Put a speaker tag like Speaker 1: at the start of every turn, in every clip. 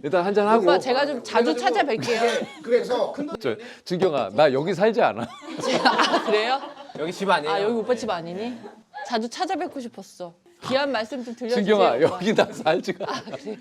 Speaker 1: 일단 한잔 하고.
Speaker 2: 오빠 제가 좀 자주 찾아뵐게요.
Speaker 3: 그래서
Speaker 1: 진경아, 나 여기 살지 않아.
Speaker 2: 아 그래요?
Speaker 4: 여기 집 아니에요?
Speaker 2: 아 여기 오빠 집 아니니? 자주 찾아뵙고 싶었어. 귀한 말씀 좀 들려주세요.
Speaker 1: 진경아,
Speaker 2: 오빠.
Speaker 1: 여기 나 살지가.
Speaker 2: 아 그래요?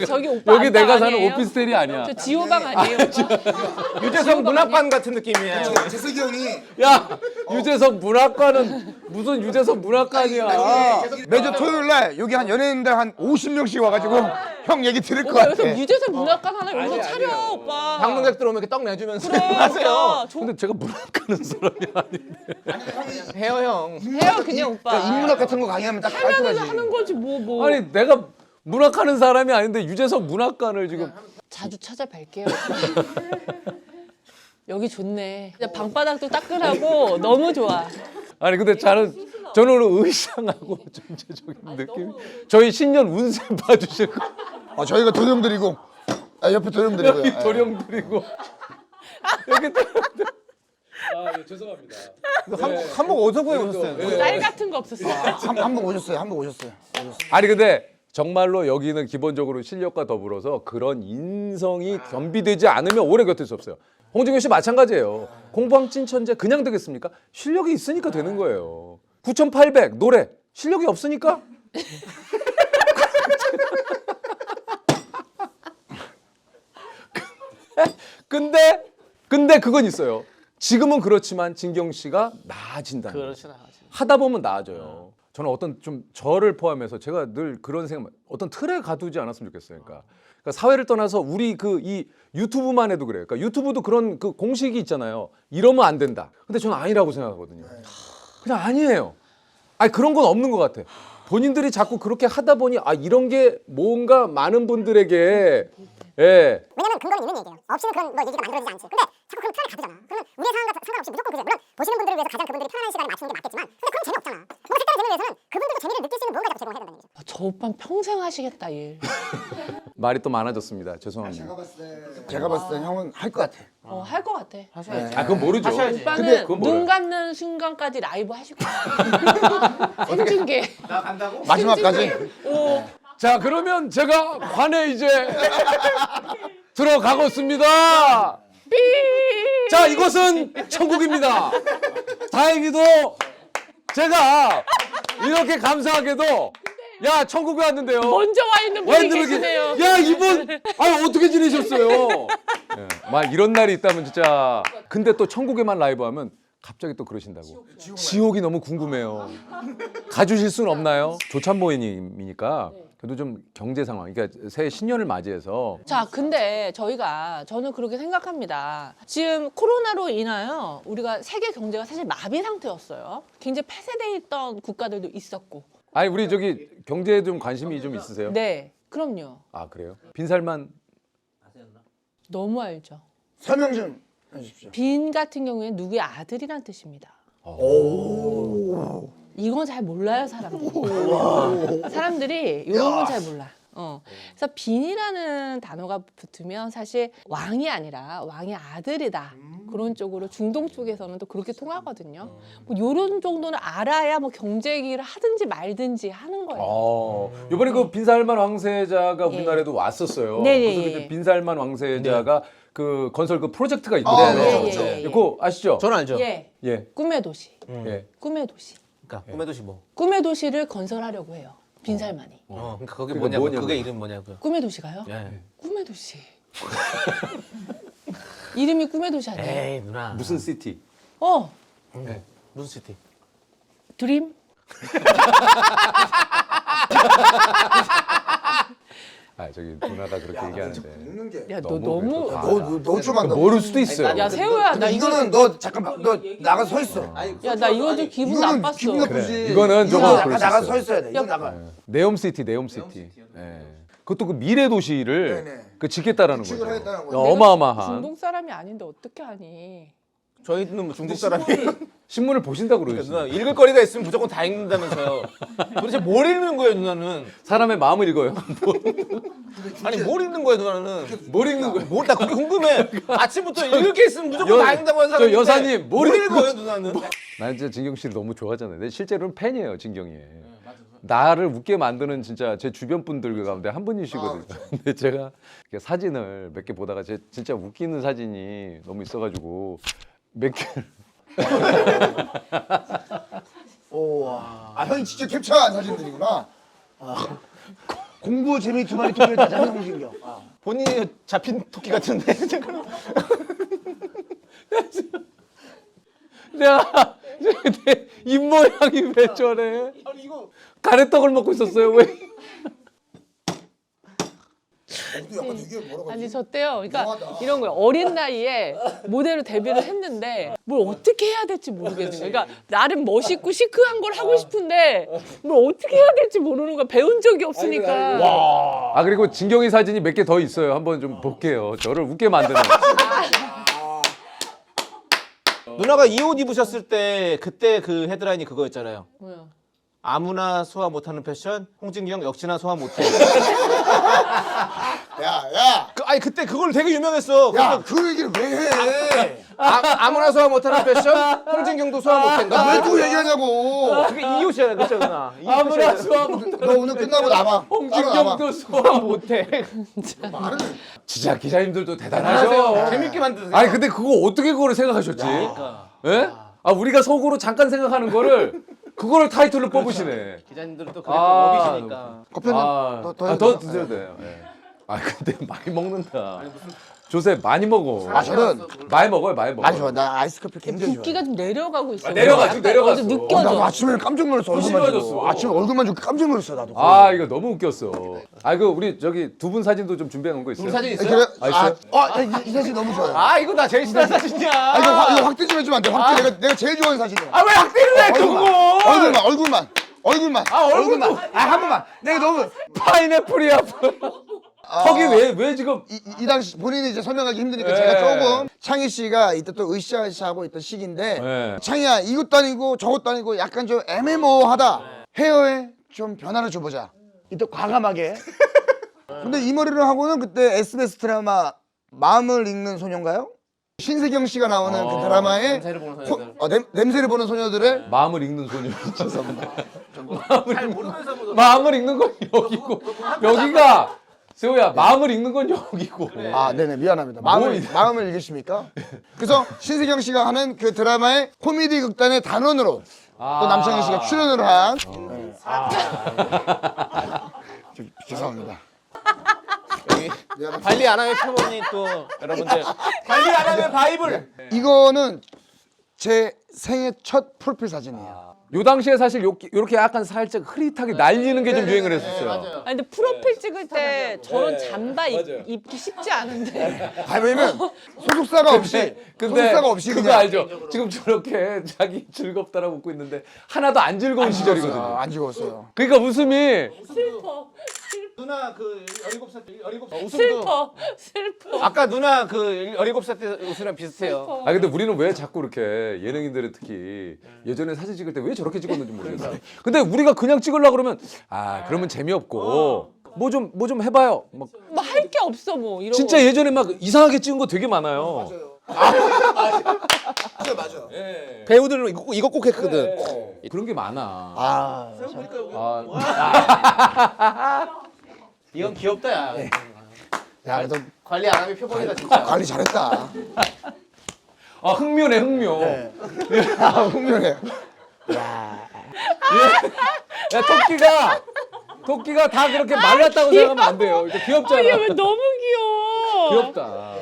Speaker 2: 저기 오빠
Speaker 1: 여기
Speaker 2: 안방
Speaker 1: 내가 사는
Speaker 2: 아니에요?
Speaker 1: 오피스텔이 아니야.
Speaker 2: 저 지호방 아니에요 오빠?
Speaker 4: 유재석 문학관 같은 느낌이에요.
Speaker 3: 재석이 형이
Speaker 1: 야, 유재석 문학관은 무슨 유재석 문학관이야.
Speaker 3: 매주 토요일 날 여기 한 연예인들 한 50명씩 와가지고 형 얘기 들을 것
Speaker 2: 오빠
Speaker 3: 같아.
Speaker 2: 여기서 유재석 문학관 하나 여기서 차려 오빠.
Speaker 4: 방문객 들어오면 이렇게 떡 내주면서
Speaker 2: 그래 오빠.
Speaker 1: 근데 제가 문학가는 사람이 아닌데.
Speaker 4: 해요 형.
Speaker 2: 해요 그냥 오빠.
Speaker 3: 인문학 같은 거 강의하면 딱
Speaker 2: 하면은
Speaker 3: 깔끔하지.
Speaker 2: 하는 거지 뭐.
Speaker 1: 아니 내가 문학하는 사람이 아닌데 유재석 문학관을 지금.
Speaker 2: 자주 찾아뵐게요. 여기 좋네. 진짜 방바닥도 따끈하고 너무 좋아.
Speaker 1: 아니 근데 저는 오늘 의상하고 전체적인 느낌. 저희 신년 운세 봐주실 거.
Speaker 3: 저희가 도령 드리고 옆에 도령 드리고요.
Speaker 1: 여기 도령 드리고. 여기 도령. 아, 네, 죄송합니다.
Speaker 4: 한복 어디서 구해오셨어요?
Speaker 2: 쌀 같은 거 없었어요.
Speaker 3: 한번 오셨어요. 한번 오셨어요.
Speaker 1: 아니 근데 정말로 여기는 기본적으로 실력과 더불어서 그런 인성이 겸비되지 않으면 오래 곁에 수 없어요. 홍진경 씨 마찬가지예요. 공부왕 찐천재 그냥 되겠습니까? 실력이 있으니까 되는 거예요. 9,800 노래 실력이 없으니까? 근데 그건 있어요. 지금은 그렇지만 진경 씨가 나아진다.
Speaker 4: 그렇지 나가지.
Speaker 1: 하다 보면 나아져요. 저는 어떤 좀 저를 포함해서 제가 늘 그런 생각, 어떤 틀에 가두지 않았으면 좋겠어요. 그러니까 사회를 떠나서 우리 이 유튜브만 해도 그래요. 그러니까 유튜브도 그런 그 공식이 있잖아요. 이러면 안 된다. 근데 저는 아니라고 생각하거든요. 그냥 아니에요. 아니 그런 건 없는 것 같아. 본인들이 자꾸 그렇게 하다 보니 이런 게 뭔가 많은 분들에게
Speaker 5: 왜냐면 근거는 있는 얘기예요. 없이는 그런 뭐 얘기가 만들어지지 않지. 근데 자꾸 그런 틀을 가두잖아. 그러면 우리의 상황과 상관없이 무조건 그래. 물론 보시는 분들을 위해서 가장 그분들이 편안한 시간을 맞추는 게 맞겠지만 근데 그건 재미없잖아. 뭔가 색다른 재미를 위해서는 그분들도 재미를 느낄 수 있는 무언가를 제공해야 된다는 얘기죠.
Speaker 2: 저 오빠는 평생 하시겠다 일.
Speaker 1: 말이 또 많아졌습니다. 죄송합니다.
Speaker 3: 제가 봤을 때 형은 할 것 같아.
Speaker 2: 할 것 같아.
Speaker 4: 하셔야지.
Speaker 1: 그건 모르죠.
Speaker 4: 하셔야지.
Speaker 2: 오빠는
Speaker 1: 그건
Speaker 2: 눈
Speaker 1: 몰라요.
Speaker 2: 감는 순간까지 라이브 하실 거야. 생중계.
Speaker 3: 마지막까지.
Speaker 1: 자 그러면 제가 관에 이제 들어가겠습니다. 자 이곳은 천국입니다. 다행히도 제가 이렇게 감사하게도 야 천국에 왔는데요.
Speaker 2: 먼저 와 있는 분이
Speaker 1: 왔는데
Speaker 2: 계시네요.
Speaker 1: 야 이분 어떻게 지내셨어요? 막 이런 날이 있다면 진짜. 근데 또 천국에만 라이브하면 갑자기 또 그러신다고. 지옥이 너무 궁금해요. 가주실 수는 없나요? 조찬모님이니까 그래도 좀 경제 상황, 그러니까 새해 신년을 맞이해서
Speaker 2: 자, 근데 저는 그렇게 생각합니다. 지금 코로나로 인하여 우리가 세계 경제가 사실 마비 상태였어요. 굉장히 폐쇄돼 있던 국가들도 있었고.
Speaker 1: 아니 우리 저기 경제에 좀 관심이 좀 있으세요?
Speaker 2: 네, 그럼요.
Speaker 1: 아 그래요? 빈살만
Speaker 2: 너무 알죠.
Speaker 3: 설명 좀 해주십시오.
Speaker 2: 빈 같은 경우에는 누구의 아들이란 뜻입니다. 이건 잘 몰라요, 사람들이. 사람들이 이런 건 잘 몰라. 그래서 빈이라는 단어가 붙으면 사실 왕이 아니라 왕의 아들이다. 그런 쪽으로 중동 쪽에서는 또 그렇게 통하거든요. 뭐 이런 정도는 알아야 뭐 경제 얘기를 하든지 말든지 하는 거예요.
Speaker 1: 이번에 그 빈살만 왕세자가 우리나라에도 왔었어요.
Speaker 2: 네,
Speaker 1: 그래서
Speaker 2: 예,
Speaker 1: 그때
Speaker 2: 예.
Speaker 1: 빈살만 왕세자가 그 건설 그 프로젝트가
Speaker 3: 아,
Speaker 1: 있거든요.
Speaker 3: 그렇죠,
Speaker 2: 예, 예.
Speaker 1: 그거 아시죠?
Speaker 4: 저는 알죠.
Speaker 2: 예,
Speaker 1: 예.
Speaker 2: 꿈의 도시.
Speaker 1: 예.
Speaker 2: 꿈의 도시.
Speaker 4: 그러니까 꿈의 도시 뭐.
Speaker 2: 꿈의 도시를 건설하려고 해요. 빈살만이.
Speaker 4: 그러니까 그게
Speaker 1: 그게
Speaker 4: 뭐냐고.
Speaker 1: 뭐냐고요?
Speaker 4: 그게 이름 뭐냐고요.
Speaker 2: 꿈의 도시가요?
Speaker 4: 예.
Speaker 2: 꿈의 도시. 이름이 꿈의 도시 아니에요?
Speaker 4: 에이 누나.
Speaker 1: 무슨 시티?
Speaker 4: 무슨 시티?
Speaker 2: 드림?
Speaker 1: 저기 누나가 그렇게 얘기하는데
Speaker 2: 야, 너
Speaker 1: 너무
Speaker 2: 너무
Speaker 3: 너좀 한다.
Speaker 1: 모를 수도 있어요.
Speaker 2: 야, 세호야, 나 이거
Speaker 3: 이거는 너 잠깐만 너 나가 서 있어.
Speaker 2: 야, 나 이거 좀 기분
Speaker 3: 이거는
Speaker 2: 나빴어.
Speaker 3: 기분 나쁘지.
Speaker 1: 이거는 조금
Speaker 3: 이거
Speaker 1: 그럴 수
Speaker 3: 나가
Speaker 1: 있어요.
Speaker 3: 서 있어야 돼. 이거 나가.
Speaker 1: 네옴시티. 예. 그것도 그 미래 도시를
Speaker 3: 네네.
Speaker 1: 그 짓겠다라는 거죠.
Speaker 3: 구축을 하겠다는 거죠.
Speaker 2: 내가
Speaker 1: 어마어마한.
Speaker 2: 중동 사람이 아닌데 어떻게 하니?
Speaker 4: 저희는 뭐 중국 사람이
Speaker 1: 신문을 보신다
Speaker 4: 누나
Speaker 1: 그러시죠.
Speaker 4: 읽을 거리가 있으면 무조건 다 읽는다면서요. 도대체 뭘 읽는 거예요 누나는?
Speaker 1: 사람의 마음을 읽어요.
Speaker 4: 아니 뭘 읽는 거예요 누나는?
Speaker 1: 뭘 읽는 거예요?
Speaker 4: 뭘 나 그게 궁금해. 아침부터 읽을 게 있으면 무조건 다 읽는다고 하는 사람인데
Speaker 1: 여사님, 뭘
Speaker 4: 뭘
Speaker 1: 읽고
Speaker 4: 읽어요 누나는?
Speaker 1: 난 진짜 진경 씨를 너무 좋아하잖아요. 내 실제로는 팬이에요, 진경이. 나를 웃게 만드는 진짜 제 주변 분들 가운데 한 분이시거든요. 근데 제가 이렇게 사진을 몇 개 보다가 진짜 웃기는 사진이 너무 있어가지고 몇 개를
Speaker 3: 아 형이 직접 캡처한 사진들이구나. 공부 재미 두 마리 토끼를 다 잡는 홍진경.
Speaker 4: 본인이 잡힌 토끼 같은데.
Speaker 1: 내가 내 입모양이 왜 저래?
Speaker 4: 아니 이거
Speaker 1: 가래떡을 먹고 있었어요. 왜?
Speaker 3: 약간 되게 뭐라고
Speaker 2: 아니 저 때요. 그러니까
Speaker 3: 이상하다.
Speaker 2: 이런 거예요. 어린 나이에 모델로 데뷔를 했는데 뭘 어떻게 해야 될지 모르겠는 거예요. 그러니까 나름 멋있고 시크한 걸 하고 싶은데 뭘 어떻게 해야 될지 모르는 거야. 배운 적이 없으니까.
Speaker 1: 아 그리고 진경이 사진이 몇 개 더 있어요. 한번 좀 볼게요. 저를 웃게 만드는.
Speaker 4: 누나가 이 옷 입으셨을 때 그때 그 헤드라인이 그거였잖아요.
Speaker 2: 뭐야?
Speaker 4: 아무나 소화 못하는 패션, 홍진경 역시나 소화 못해.
Speaker 3: 야,
Speaker 4: 아니 그때 그걸 되게 유명했어.
Speaker 3: 야, 그 얘기를 왜 해?
Speaker 4: 아무나 소화 못하는 패션, 홍진경도 소화 못한다.
Speaker 3: 왜 또 얘기하냐고.
Speaker 4: 그게 이 옷이잖아, 그쵸 누나? 이
Speaker 1: 아무나
Speaker 4: 패션이야.
Speaker 1: 소화 못.
Speaker 3: 너 오늘 끝나고 나와.
Speaker 1: 홍진경도 소화 못.
Speaker 4: 못해.
Speaker 3: 말을
Speaker 1: 진짜 기자님들도 대단하셔.
Speaker 4: 하세요. 재밌게 만드세요.
Speaker 1: 아니 근데 그거 어떻게 그거를 생각하셨지? 예? 아 우리가 속으로 잠깐 생각하는 거를 그거를 타이틀로 뽑으시네.
Speaker 4: 기자님들은 또 그게 또 업이시니까.
Speaker 3: 커피 하나 더
Speaker 1: 더 드셔도 돼요. 예. 아 근데 많이 먹는다. 조셉 많이 먹어.
Speaker 3: 아 저는
Speaker 1: 많이 먹어요, 많이 먹어.
Speaker 3: 많이 좋아. 나 아이스 커피 굉장히 좋아.
Speaker 2: 붓기가 좀 내려가고 있어.
Speaker 1: 내려가죠, 내려갔어.
Speaker 2: 좀
Speaker 3: 나도
Speaker 2: 느껴져.
Speaker 3: 아침에 깜짝 놀랐어. 얼굴만
Speaker 1: 심해졌어.
Speaker 3: 주고. 아침에 얼굴만 주고 깜짝 놀랐어 나도.
Speaker 1: 아 이거 너무 웃겼어. 아 그 우리 저기 두 분 사진도 좀 준비해 놓은 거 있어요?
Speaker 4: 우리 사진 있어요?
Speaker 3: 그래?
Speaker 1: 있어요?
Speaker 3: 이 사진 너무 좋아요.
Speaker 4: 아 이거 나 제일 싫어하는 사진이야.
Speaker 3: 이거 확대 좀 해주면 안 돼? 확대 내가 제일 좋아하는 사진이야.
Speaker 4: 아 왜 확대를 해 그거?
Speaker 3: 얼굴만.
Speaker 4: 얼굴도.
Speaker 3: 한 번만. 내가 너무
Speaker 1: 파인애플이야. 턱이 왜 지금?
Speaker 3: 이 당시 본인이 이제 설명하기 힘드니까
Speaker 1: 네.
Speaker 3: 제가 조금 창희 씨가 이때 또 으쌰으쌰하고 있던 시기인데
Speaker 1: 네.
Speaker 3: 창희야 이것도 아니고 저것도 아니고 약간 좀 애매모호하다. 헤어에 좀 변화를 줘보자. 이때 과감하게. 근데 이 머리를 하고는 그때 SBS 드라마 마음을 읽는 소녀인가요? 신세경 씨가 나오는 그 드라마에
Speaker 4: 냄새를 보는 소녀들.
Speaker 3: 냄새를 보는 소녀들의
Speaker 1: 마음을 읽는 소녀. 죄송합니다.
Speaker 4: 잘 모르면서 보던.
Speaker 1: 마음을 읽는 건 여기고 여기가 세호야 마음을 읽는 건 여기고.
Speaker 3: 아, 네네 미안합니다.
Speaker 1: 뭐
Speaker 3: 마음을 읽으십니까? 그래서 신세경 씨가 하는 그 드라마의 코미디 극단의 단원으로 또 남창희 씨가 출연을 한. 죄송합니다.
Speaker 4: 여기 관리 안 하면 표본이 또 여러분들 관리 안 하면 바이블.
Speaker 3: 이거는 제 생애 첫 프로필 사진이에요.
Speaker 1: 요 당시에 사실 요렇게 약간 살짝 흐릿하게 날리는 게 좀 유행을 했었어요.
Speaker 2: 아니 근데 프로필 찍을 때 저런 잠바 입기 쉽지 않은데.
Speaker 3: 왜냐면 소속사가 없이 소속사가 없이
Speaker 1: 그거
Speaker 3: 그냥
Speaker 1: 알죠? 지금 저렇게 자기 즐겁다라고 웃고 있는데 하나도 안 즐거운 시절이거든요.
Speaker 3: 안 즐거웠어요.
Speaker 1: 그러니까 웃음이
Speaker 2: 슬퍼.
Speaker 4: 누나 그 17살 웃음도
Speaker 2: 슬퍼.
Speaker 4: 아까 누나 그 17살 때 웃음이랑 비슷해요.
Speaker 1: 아 근데 우리는 왜 자꾸 이렇게 예능인들은 특히 예전에 사진 찍을 때 왜 저렇게 찍었는지 모르겠어요. 근데 우리가 그냥 찍으려고 그러면 그러면 재미없고 뭐 좀 해봐요. 막
Speaker 2: 뭐 할 게 없어 뭐 이런
Speaker 1: 진짜
Speaker 2: 거.
Speaker 1: 예전에 막 이상하게 찍은 거 되게 많아요.
Speaker 3: 맞아.
Speaker 4: 배우들은 이거 꼭 했거든.
Speaker 1: 그런 게 많아.
Speaker 4: 이건 귀엽다 야.
Speaker 3: 야, 그래도
Speaker 4: 관리 안 하면 표본이다 진짜.
Speaker 3: 관리 잘했다.
Speaker 1: 흥묘네 흥묘.
Speaker 3: 분명해.
Speaker 1: 야 토끼가 다 그렇게 말랐다고 생각하면 안 돼요. 이거 귀엽잖아.
Speaker 2: 야, 왜 너무 귀여워.
Speaker 1: 귀엽다.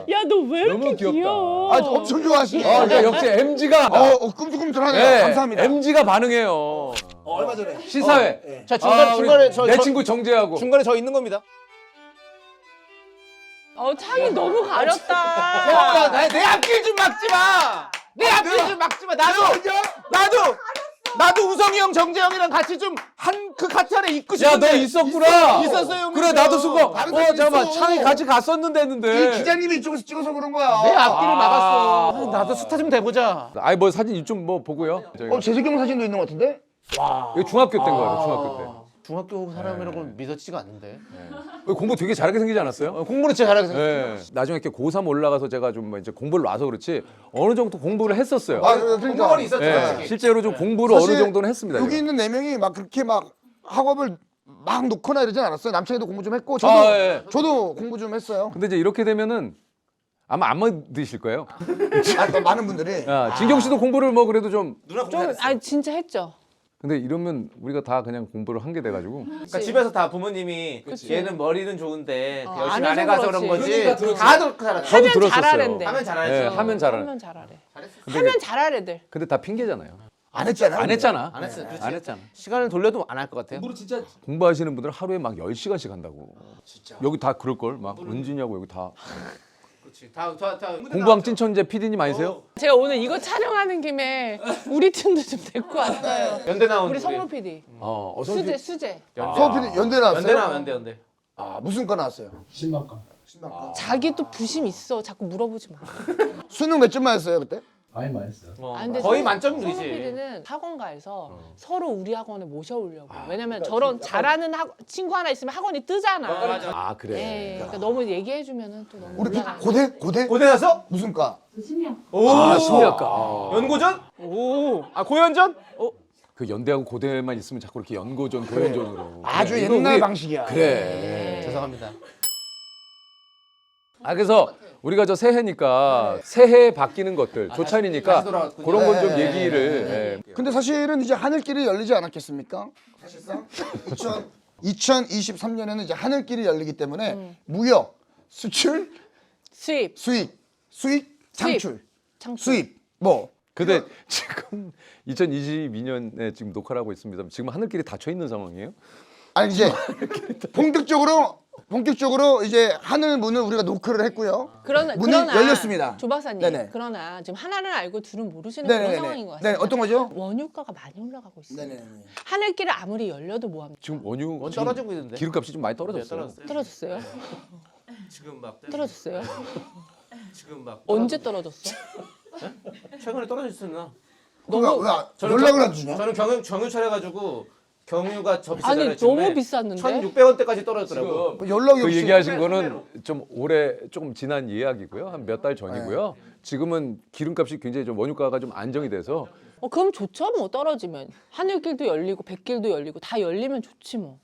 Speaker 2: 야, 너 왜
Speaker 1: 너무
Speaker 2: 이렇게
Speaker 1: 귀엽다.
Speaker 2: 귀여워?
Speaker 3: 엄청 좋아하시네.
Speaker 1: 그러니까 역시 MG가
Speaker 3: 꿈틀꿈틀하네요. 감사합니다.
Speaker 1: MG가 반응해요.
Speaker 3: 얼마 전에
Speaker 1: 시사회.
Speaker 4: 자
Speaker 1: 우리 내 친구 정재하고.
Speaker 4: 중간에 저 있는 겁니다.
Speaker 2: 창이 너무 가렸다.
Speaker 4: 내 앞길 좀 막지 마. 내 앞길 좀 막지 마. 나도 우성이 형, 정재형이랑 같이 좀 그 카트 안에 있고
Speaker 1: 야 너
Speaker 4: 싶은데.
Speaker 1: 있었구나.
Speaker 4: 있었어요.
Speaker 1: 그래 나도 순간.
Speaker 3: 다른 사람
Speaker 1: 잠깐만
Speaker 3: 있어.
Speaker 1: 창이 같이 갔었는데 했는데.
Speaker 3: 이 기자님이 이쪽에서 찍어서 그런 거야.
Speaker 4: 내 앞길을 막았어. 나도 스타 좀 돼보자.
Speaker 1: 아니 뭐 사진 좀 뭐 보고요.
Speaker 3: 재석경 사진도 있는 것 같은데?
Speaker 1: 이거 중학교 때인 거예요. 중학교 때.
Speaker 4: 중학교 사람이라고 믿어지지가 않는데.
Speaker 1: 공부 되게 잘하게 생기지 않았어요?
Speaker 4: 공부는 진짜 잘하게 생겼어.
Speaker 1: 네. 나중에 이렇게 고3 올라가서 제가 좀뭐 이제 공부를 와서 그렇지 어느 정도 공부를 했었어요.
Speaker 3: 그러니까
Speaker 4: 공부원이 있었죠.
Speaker 1: 네.
Speaker 4: 솔직히.
Speaker 1: 실제로 좀 공부를 어느 정도는 했습니다.
Speaker 3: 여기
Speaker 1: 제가.
Speaker 3: 있는 4명이 막 그렇게 막 학업을 막 놓거나 이러진 않았어요. 남창이도 공부 좀 했고 저도
Speaker 1: 예.
Speaker 3: 저도 공부 좀 했어요.
Speaker 1: 근데 이제 이렇게 되면은 아마 안 믿으실 거예요.
Speaker 3: 또 많은 분들이
Speaker 1: 야, 진경 씨도 공부를 뭐 그래도 좀
Speaker 4: 누나 공부
Speaker 2: 좀,
Speaker 4: 잘했어.
Speaker 2: 아 진짜 했죠.
Speaker 1: 근데 이러면 우리가 다 그냥 공부를 한 게 돼가지고
Speaker 4: 그러니까 집에서 다 부모님이
Speaker 2: 그치.
Speaker 4: 얘는 머리는 좋은데
Speaker 2: 어,
Speaker 4: 열심히
Speaker 2: 안
Speaker 4: 안
Speaker 2: 해서
Speaker 4: 해가서 그런
Speaker 2: 그렇지.
Speaker 4: 거지.
Speaker 1: 그러니까
Speaker 4: 다 그렇게 살았어.
Speaker 1: 저도
Speaker 2: 하면
Speaker 1: 들었었어요.
Speaker 2: 잘하는데.
Speaker 4: 하면 잘하지.
Speaker 1: 네, 하면 잘하는.
Speaker 2: 하면 잘하래.
Speaker 4: 잘했어.
Speaker 2: 하면 잘할 애들.
Speaker 1: 근데 다 핑계잖아요.
Speaker 3: 안 했잖아요.
Speaker 1: 안 했잖아.
Speaker 4: 안 했어. 그렇지.
Speaker 1: 안 했잖아.
Speaker 4: 시간을 돌려도 안 할 것 같아요.
Speaker 1: 공부하시는 분들은 하루에 막 10시간씩 한다고. 여기 다 그럴 걸. 막 은진이하고 여기 다
Speaker 4: 그렇지. 다
Speaker 1: 공부왕 찐천재 PD님 아니세요?
Speaker 2: 제가 오늘 이거 촬영하는 김에 우리 팀도 좀 데리고 왔어요.
Speaker 4: 연대 나온
Speaker 2: 우리 성로 PD. 수재.
Speaker 3: 서울PD 연대 나왔어요?
Speaker 4: 연대.
Speaker 3: 아 무슨 과 나왔어요?
Speaker 2: 자기 또 부심 있어. 자꾸 물어보지 마.
Speaker 3: 수능 몇 점 맞았어요 그때?
Speaker 6: 많이 많았어요.
Speaker 2: 아, 근데
Speaker 4: 거의
Speaker 2: 성로
Speaker 4: 만점이지.
Speaker 2: PD는 학원가에서 서로 우리 학원에 모셔오려고. 왜냐면 저런 잘하는 친구 하나 있으면 학원이 뜨잖아.
Speaker 1: 아 그래.
Speaker 2: 네, 그러니까 너무 얘기해주면은 또 너무
Speaker 3: 우리
Speaker 2: 올라가.
Speaker 3: 고대?
Speaker 4: 고대 나서?
Speaker 3: 무슨 과?
Speaker 4: 오.
Speaker 1: 아 심리학과.
Speaker 4: 연고전? 오. 아 고연전?
Speaker 1: 그 연대하고 고대만 있으면 자꾸 이렇게 연고전, 고연전으로.
Speaker 3: 아주
Speaker 1: 그래, 이거
Speaker 3: 옛날
Speaker 1: 우리-
Speaker 3: 방식이야.
Speaker 1: 그래.
Speaker 4: 죄송합니다.
Speaker 1: 아 그래서 우리가 저 새해니까 새해 바뀌는 것들 조찬이니까
Speaker 4: 다시 돌아왔군요.
Speaker 1: 그런 건 좀
Speaker 3: 네,
Speaker 1: 얘기를. 예.
Speaker 3: 근데 사실은 이제 하늘길이 열리지 않았겠습니까? 사실상 2023년에는 이제 하늘길이 열리기 때문에 무역, 수출,
Speaker 2: 수입,
Speaker 3: 수익, 창출,
Speaker 2: 창출.
Speaker 3: 수입 뭐
Speaker 1: 근데 지금 2022년에 지금 녹화를 하고 있습니다. 지금 하늘길이 닫혀 있는 상황이에요?
Speaker 3: 아니 이제 본격적으로 이제 하늘 문을 우리가 노크를 했고요.
Speaker 2: 그러나
Speaker 3: 열렸습니다.
Speaker 2: 조 박사님.
Speaker 3: 네네.
Speaker 2: 그러나 지금 하나는 알고 둘은 모르시는
Speaker 3: 네네네.
Speaker 2: 그런 상황인 것 같습니다.
Speaker 3: 네, 어떤 거죠?
Speaker 2: 원유가가 많이 올라가고 있어요.
Speaker 3: 네네.
Speaker 2: 하늘길을 아무리 열려도 뭐합니까?
Speaker 1: 지금 원유
Speaker 4: 원
Speaker 1: 지금
Speaker 4: 떨어지고 있는데.
Speaker 1: 기름값이 좀 많이 떨어졌어요.
Speaker 2: 떨어졌어요?
Speaker 4: 지금 막
Speaker 2: 떨어졌어요?
Speaker 4: 지금 막
Speaker 2: 언제 떨어졌어?
Speaker 4: 최근에 떨어졌었나?
Speaker 3: 너무 연락을 안 주냐?
Speaker 4: 저는 경유차를 해가지고 경유가 저 비싸잖아요.
Speaker 2: 아니 너무 비쌌는데?
Speaker 4: 1,600원대까지 떨어졌더라고.
Speaker 3: 뭐 연락이
Speaker 1: 그
Speaker 3: 없이
Speaker 1: 얘기하신 거는 좀 오래 조금 지난 이야기고요. 한 몇 달 전이고요. 지금은 기름값이 굉장히 좀 원유가가 좀 안정이 돼서
Speaker 2: 그럼 좋죠 뭐 떨어지면. 하늘길도 열리고 백길도 열리고 다 열리면 좋지 뭐.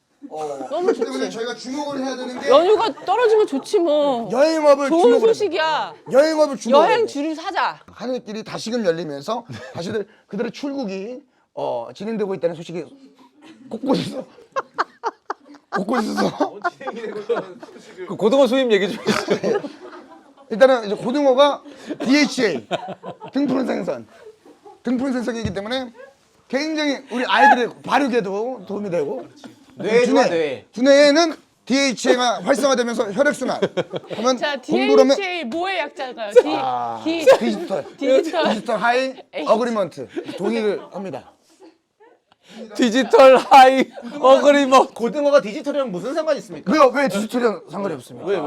Speaker 2: 너무 좋지.
Speaker 3: 때문에 저희가 주목을 해야 되는 게
Speaker 2: 연휴가 떨어지면 좋지 뭐.
Speaker 3: 여행업을
Speaker 2: 좋은
Speaker 3: 주목을
Speaker 2: 소식이야.
Speaker 3: 여행업을 주목을 해야
Speaker 2: 여행
Speaker 3: 돼.
Speaker 2: 줄을 사자.
Speaker 3: 하늘길이 다시금 열리면서 다시들 그들의 출국이 진행되고 있다는 소식이 곳곳에서
Speaker 1: 그 고등어 수입 얘기 좀 해주세요.
Speaker 3: 일단은 이제 고등어가 DHA 등푸른 생선이기 때문에 굉장히 우리 아이들의 발육에도 도움이 되고
Speaker 4: 뇌 좋아, 뇌.
Speaker 3: 두뇌에는 DHA가 활성화되면서 혈액순환 그러면
Speaker 2: 자,
Speaker 3: 공부를 하면
Speaker 2: DHA 뭐의 약자가요?
Speaker 3: 디지털
Speaker 2: 디지털
Speaker 3: 하이 어그리먼트 동의를 합니다.
Speaker 1: 디지털 하이 어그리먼트.
Speaker 4: 고등어가 디지털이랑 무슨 상관이 있습니까?
Speaker 3: 왜 디지털이랑 상관이 없습니까?
Speaker 4: 왜?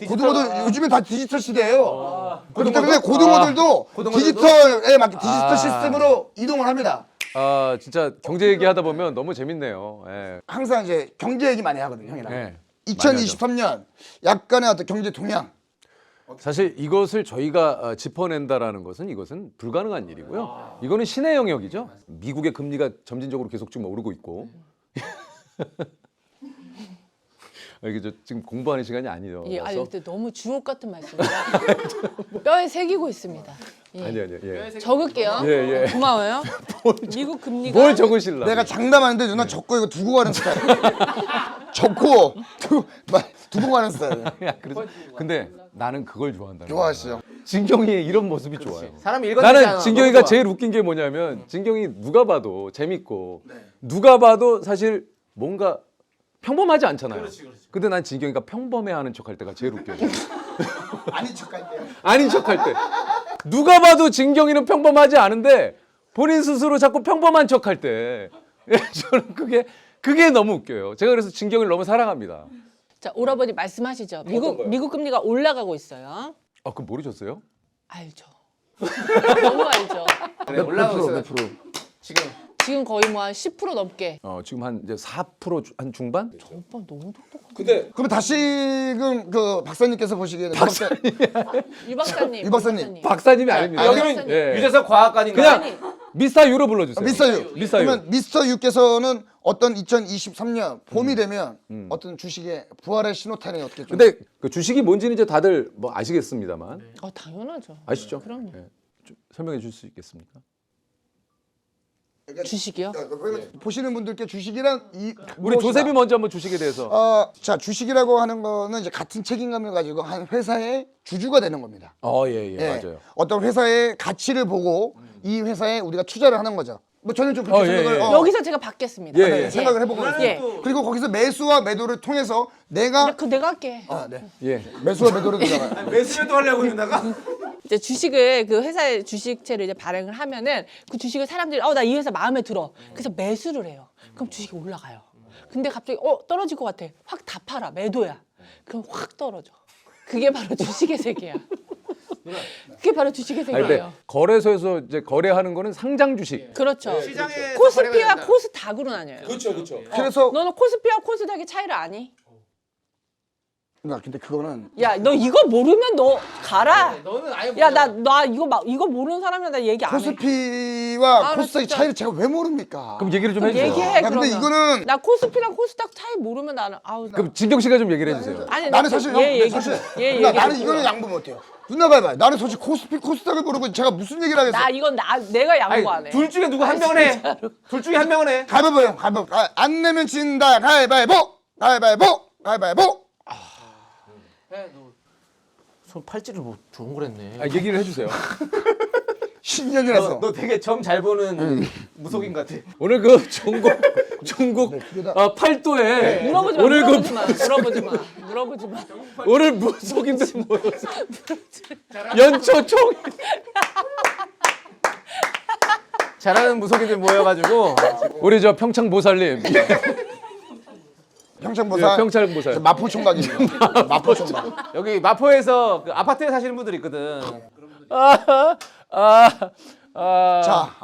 Speaker 3: 고등어도 요즘엔 다 디지털 시대예요. 그렇기 때문에 고등어들도 디지털에 맞게 디지털 시스템으로 이동을 합니다.
Speaker 1: 아 진짜 경제 얘기하다 보면 너무 재밌네요. 예.
Speaker 3: 항상 이제 경제 얘기 많이 하거든요, 형이랑.
Speaker 1: 예.
Speaker 3: 2023년 약간의 어떤 경제 동향.
Speaker 1: 사실 이것을 저희가 짚어낸다라는 것은 이것은 불가능한 일이고요. 이거는 신의 영역이죠. 미국의 금리가 점진적으로 계속 지금 오르고 있고. 이게 지금 공부하는 시간이 아니죠.
Speaker 2: 예, 아니 근데 너무 주옥 같은 말씀이야. 뼈에 새기고 있습니다. 예.
Speaker 1: 아니. 예.
Speaker 2: 적을게요.
Speaker 1: 예.
Speaker 2: 고마워요. 미국 금리가
Speaker 1: 뭘 적으실라?
Speaker 3: 내가 장담하는데 누나 적고 이거 두고 가는 스타일. 적고 두고 가는 스타일.
Speaker 1: 근데 나는 그걸 좋아한다.
Speaker 3: 좋아하시죠?
Speaker 1: 진경이의 이런 모습이 좋아요.
Speaker 4: 사람이 읽어내잖아.
Speaker 1: 나는 진경이가 제일 웃긴 게 뭐냐면 진경이 누가 봐도 재밌고 누가 봐도 사실 뭔가 평범하지 않잖아요. 근데 난 진경이가 평범해하는 척할 때가 제일 웃겨요.
Speaker 3: 아닌 척할 때요.
Speaker 1: 아닌 척할 때. 누가 봐도 진경이는 평범하지 않은데 본인 스스로 자꾸 평범한 척할 때 저는 그게 너무 웃겨요. 제가 그래서 진경이를 너무 사랑합니다.
Speaker 2: 자 오라버니 말씀하시죠. 미국 금리가 올라가고 있어요.
Speaker 1: 아, 그럼 모르셨어요?
Speaker 2: 알죠. 너무 알죠.
Speaker 4: 그래, 올라가고 있어요.
Speaker 3: 몇 프로?
Speaker 2: 지금 거의 뭐 한 10% 넘게.
Speaker 1: 지금 한 이제 4% 한 중반?
Speaker 2: 오빠 너무 똑똑하다.
Speaker 1: 근데
Speaker 3: 그럼 다시금 그 박사님께서 보시기에는
Speaker 2: 유 박사님.
Speaker 3: 유 박사님.
Speaker 1: 박사님이 아닙니다.
Speaker 2: 아니,
Speaker 1: 여기는
Speaker 2: 박사님.
Speaker 1: 예.
Speaker 4: 유재석 과학관인가?
Speaker 1: 그냥
Speaker 2: 아니
Speaker 1: 미스터 유로 불러주세요.
Speaker 3: 미스터 유.
Speaker 1: 미스터 유.
Speaker 3: 그러면 미스터 유께서는 어떤 2023년 봄이 되면 어떤 주식의 부활의 신호탄이 어떻게 좀
Speaker 1: 근데 그 주식이 뭔지는 이제 다들 뭐 아시겠습니다만
Speaker 2: 당연하죠.
Speaker 1: 아시죠?
Speaker 2: 그럼요.
Speaker 1: 예. 좀 설명해 줄 수 있겠습니까?
Speaker 2: 주식이요?
Speaker 3: 그러면 보시는 분들께 주식이란
Speaker 1: 우리
Speaker 3: 무엇이다?
Speaker 1: 조셉이 먼저 한번 주식에 대해서.
Speaker 3: 자 주식이라고 하는 거는 이제 같은 책임감을 가지고 한 회사의 주주가 되는 겁니다.
Speaker 1: 예,
Speaker 3: 예.
Speaker 1: 맞아요.
Speaker 3: 어떤 회사의 가치를 보고 이 회사에 우리가 투자를 하는 거죠. 뭐 저는 좀 그렇게
Speaker 1: 예,
Speaker 3: 생각을
Speaker 1: 예.
Speaker 2: 여기서 제가 받겠습니다.
Speaker 1: 예,
Speaker 3: 네,
Speaker 1: 예.
Speaker 3: 생각을 해보고
Speaker 2: 예.
Speaker 3: 있어요. 그리고 거기서 매수와 매도를 통해서 내가
Speaker 2: 내가 할게.
Speaker 3: 네.
Speaker 1: 예.
Speaker 3: 매수와 매도를 들어가요.
Speaker 4: 매수도 하려고 했다가
Speaker 2: 이제 주식을 그 회사의 주식채를 이제 발행을 하면은 그 주식을 사람들이 나 이 회사 마음에 들어. 그래서 매수를 해요. 그럼 주식이 올라가요. 근데 갑자기 떨어질 것 같아. 확 다 팔아. 매도야. 그럼 확 떨어져. 그게 바로 주식의 세계야. 그게 바로 주식의
Speaker 1: 아니, 근데
Speaker 2: 세계예요.
Speaker 1: 거래소에서 이제 거래하는 거는 상장 주식.
Speaker 2: 그렇죠.
Speaker 4: 시장에
Speaker 2: 코스피와 코스닥으로 나뉘어요.
Speaker 1: 그렇죠, 그렇죠.
Speaker 3: 그래서
Speaker 2: 너는 코스피와 코스닥의 차이를 아니?
Speaker 3: 근데 그거는
Speaker 2: 야, 너 이거 모르면 너 가라.
Speaker 4: 너는 아예
Speaker 2: 야, 나 이거 모르는 사람이랑 나 얘기 안 해.
Speaker 3: 코스피와
Speaker 2: 나
Speaker 3: 코스닥의
Speaker 2: 진짜-
Speaker 3: 차이를 제가 왜 모릅니까?
Speaker 1: 그럼 얘기를 좀 해주세요.
Speaker 2: 얘기해.
Speaker 3: 야, 근데
Speaker 2: 그러면.
Speaker 3: 이거는
Speaker 2: 나 코스피랑 코스닥 차이 모르면 나는
Speaker 1: 그럼 진경 씨가 좀 얘기를 해주세요.
Speaker 2: 아니
Speaker 3: 나는 사실 형,
Speaker 2: 얘 얘기
Speaker 3: 사실
Speaker 2: 얘
Speaker 3: 누나,
Speaker 2: 얘기
Speaker 3: 나는 이거는 양보 못해요. 누나가 해봐요. 나는 솔직히 코스피 코스닥을 모르고 제가 무슨 얘기를 하겠어?
Speaker 2: 나 이건 내가 양보 안 해.
Speaker 4: 둘 중에 누구 한 명은 해. 둘 중에 한 명은 해.
Speaker 3: 가위바위보요. 가위바위보. 안 내면 진다. 가위바위보. 가위바위보. 가위바위보.
Speaker 4: 손 팔찌를 뭐 좋은 걸 했네.
Speaker 1: 얘기를 해주세요.
Speaker 3: 10년이라서.
Speaker 4: 너 되게 점 잘 보는 무속인 같아.
Speaker 1: 오늘 그 종국
Speaker 3: 그거다.
Speaker 1: 팔도에
Speaker 2: 물어보지 마.
Speaker 1: 오늘
Speaker 2: 물어보지 마. 물어보지 마. 물어보지 마.
Speaker 1: 오늘 무속인들 모여서 연초 총
Speaker 4: 잘하는 무속인들 모여가지고
Speaker 1: 우리 저 평창 보살님,
Speaker 3: 평창보살.
Speaker 1: 평창 보살.
Speaker 3: 저 마포총각입니다. 마포총각.
Speaker 4: 여기 마포에서 그 아파트에 사시는 분들 있거든.
Speaker 3: 자,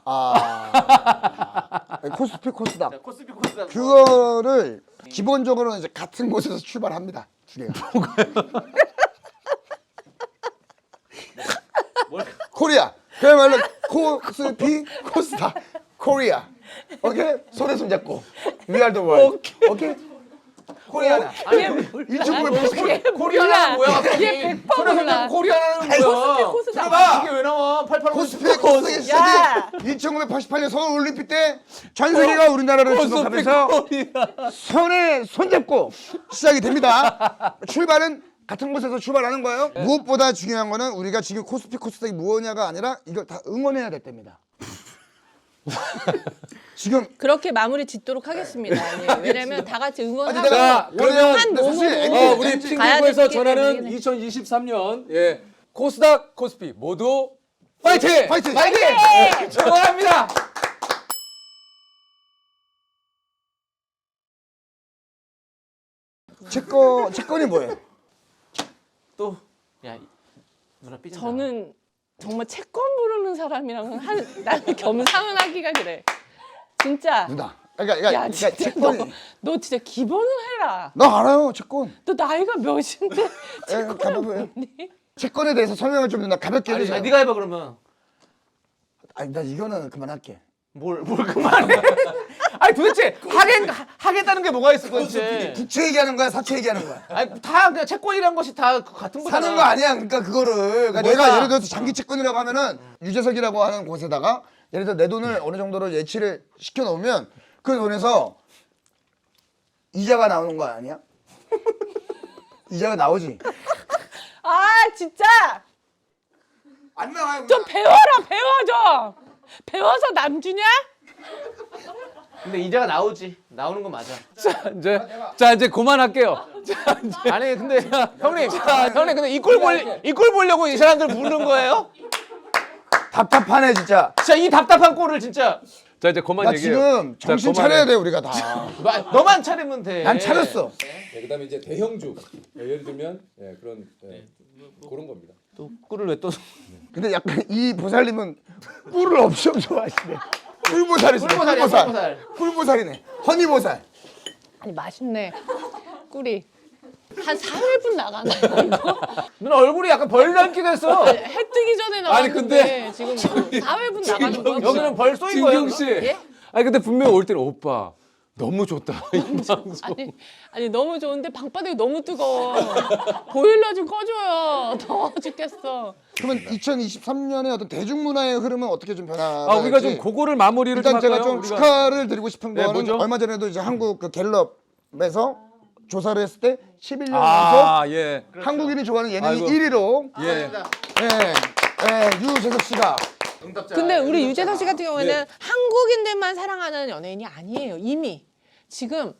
Speaker 3: 코스피 코스닥.
Speaker 4: 코스피 코스닥.
Speaker 3: 그거를 기본적으로는 이제 같은 곳에서 출발합니다. 두 개가. 코리아. 그야말로 코스피 코스닥. 코리아. 오케이? 손에 손 잡고. We are the world. 오케이? 코리아나.
Speaker 4: 코리아는 뭐야?
Speaker 2: 얘 100% 몰라.
Speaker 4: 코리아는
Speaker 2: 코스피
Speaker 4: 뭐야?
Speaker 2: 코스닥.
Speaker 4: 들어봐. 이게 왜 나와? 88
Speaker 3: 코스피
Speaker 4: 코스피
Speaker 3: 코스닥의
Speaker 2: 야!
Speaker 3: 시작이 1988년 서울 올림픽 때 전 세계가 우리나라를 주목하면서 손에 손 잡고 시작이 됩니다. 출발은 같은 곳에서 출발하는 거예요. 무엇보다 중요한 거는 우리가 지금 코스피 코스닥이 무엇냐가 아니라 이걸 다 응원해야 될 때입니다. 지금
Speaker 2: 그렇게 마무리 짓도록 하겠습니다. 예, 왜냐면 다 같이
Speaker 3: 아니,
Speaker 2: 응원하고
Speaker 3: 내가
Speaker 1: 자, 그러면
Speaker 2: 한
Speaker 3: 근데 사실
Speaker 2: 몸으로
Speaker 1: 우리
Speaker 3: 엔지-
Speaker 2: 가야
Speaker 1: 핑크에서
Speaker 2: 되기
Speaker 1: 전하는
Speaker 2: 때문에.
Speaker 1: 2023년 코스닥 코스피 모두 파이팅!
Speaker 3: 파이팅!
Speaker 4: 파이팅! 응원합니다.
Speaker 3: 채권이 뭐예요?
Speaker 4: 또 야, 누나 삐진다.
Speaker 2: 저는 정말 채권 부르는 사람이랑 나는 겸상을 하기가 그래. 진짜.
Speaker 3: 누나. 그러니까
Speaker 2: 야, 진짜
Speaker 3: 채권이
Speaker 2: 너 진짜 기본을 해라.
Speaker 3: 나 알아요 채권.
Speaker 2: 너 나이가 몇인데 채권을
Speaker 3: 가봐봐요.
Speaker 2: 모르니?
Speaker 3: 채권에 대해서 설명을 좀 누나 가볍게
Speaker 4: 아니,
Speaker 3: 해주세요.
Speaker 4: 네가 해봐 그러면.
Speaker 3: 아니 나 이거는 그만할게.
Speaker 4: 뭘 그만해. 아니 도대체 하겠다는 게 뭐가 있어 도대체.
Speaker 3: 부채 얘기하는 거야 사채 얘기하는 거야?
Speaker 4: 아니 다 그냥 채권이란 것이 다 같은 거잖아.
Speaker 3: 사는 거 아니야. 그러니까 그거를 그러니까 내가 예를 들어서 장기 채권이라고 하면은 유재석이라고 하는 곳에다가 예를 들어 내 돈을 어느 정도로 예치를 시켜 놓으면 그 돈에서 이자가 나오는 거 아니야? 이자가 나오지.
Speaker 2: 아 진짜
Speaker 3: 안 나와요.
Speaker 2: 좀 배워라 배워 좀. 배워서 남 주냐?
Speaker 4: 근데 이자가 나오는 건 맞아.
Speaker 1: 자 이제 그만할게요.
Speaker 4: 아니 근데 형님 근데 이 꼴 보려고 이 사람들 부르는 거예요?
Speaker 3: 답답하네 진짜.
Speaker 4: 진짜 이 답답한 꼴을 진짜
Speaker 1: 자 이제 그만
Speaker 3: 나
Speaker 1: 얘기해요.
Speaker 3: 지금
Speaker 1: 자,
Speaker 3: 정신
Speaker 1: 그만해.
Speaker 3: 차려야 돼 우리가 다.
Speaker 4: 너만 차리면 돼.
Speaker 3: 난 차렸어.
Speaker 1: 그다음에 이제 대형주 예를 들면 그런 그런 겁니다.
Speaker 4: 또 꿀을 왜 또?
Speaker 3: 근데 약간 이 보살님은 꿀을 엄청 좋아하시네. 꿀보살이시네.
Speaker 4: 꿀보살이야, 꿀보살.
Speaker 3: 꿀보살이네. 허니보살.
Speaker 2: 아니 맛있네 꿀이. 한 4회분 나가나요 이거?
Speaker 4: 누나 얼굴이 약간 벌 닮기도 했어.
Speaker 2: 해 뜨기 전에 나왔는데
Speaker 1: 근데
Speaker 2: 지금 뭐 사회분 나가는 거야.
Speaker 4: 여기는 벌 쏘인 거야.
Speaker 1: 진경 씨.
Speaker 2: 예?
Speaker 1: 아니 근데 분명히 올 때는 오빠 너무 좋다. 이 방송.
Speaker 2: 아니 너무 좋은데 방바닥이 너무 뜨거워. 보일러 좀 꺼줘요. 더워 죽겠어.
Speaker 3: 그러면 2023년에 어떤 대중문화의 흐름은 어떻게 좀 변화가
Speaker 1: 아 우리가 좀
Speaker 3: 될지.
Speaker 1: 그거를 마무리를
Speaker 3: 일단
Speaker 1: 좀
Speaker 3: 제가
Speaker 1: 할까요?
Speaker 3: 좀
Speaker 1: 우리가?
Speaker 3: 축하를 드리고 싶은
Speaker 1: 네,
Speaker 3: 거는
Speaker 1: 뭐죠?
Speaker 3: 얼마 전에도 이제 한국 그 갤럽에서 조사를 했을 때 11년 연속
Speaker 1: 아 예.
Speaker 3: 한국인이 좋아하는 예능이
Speaker 1: 아이고.
Speaker 3: 1위로
Speaker 1: 예.
Speaker 3: 유재석 씨가
Speaker 2: 근데 우리 유재석 씨 같은 경우에는
Speaker 1: 네.
Speaker 2: 한국인들만 사랑하는 연예인이 아니에요. 이미 지금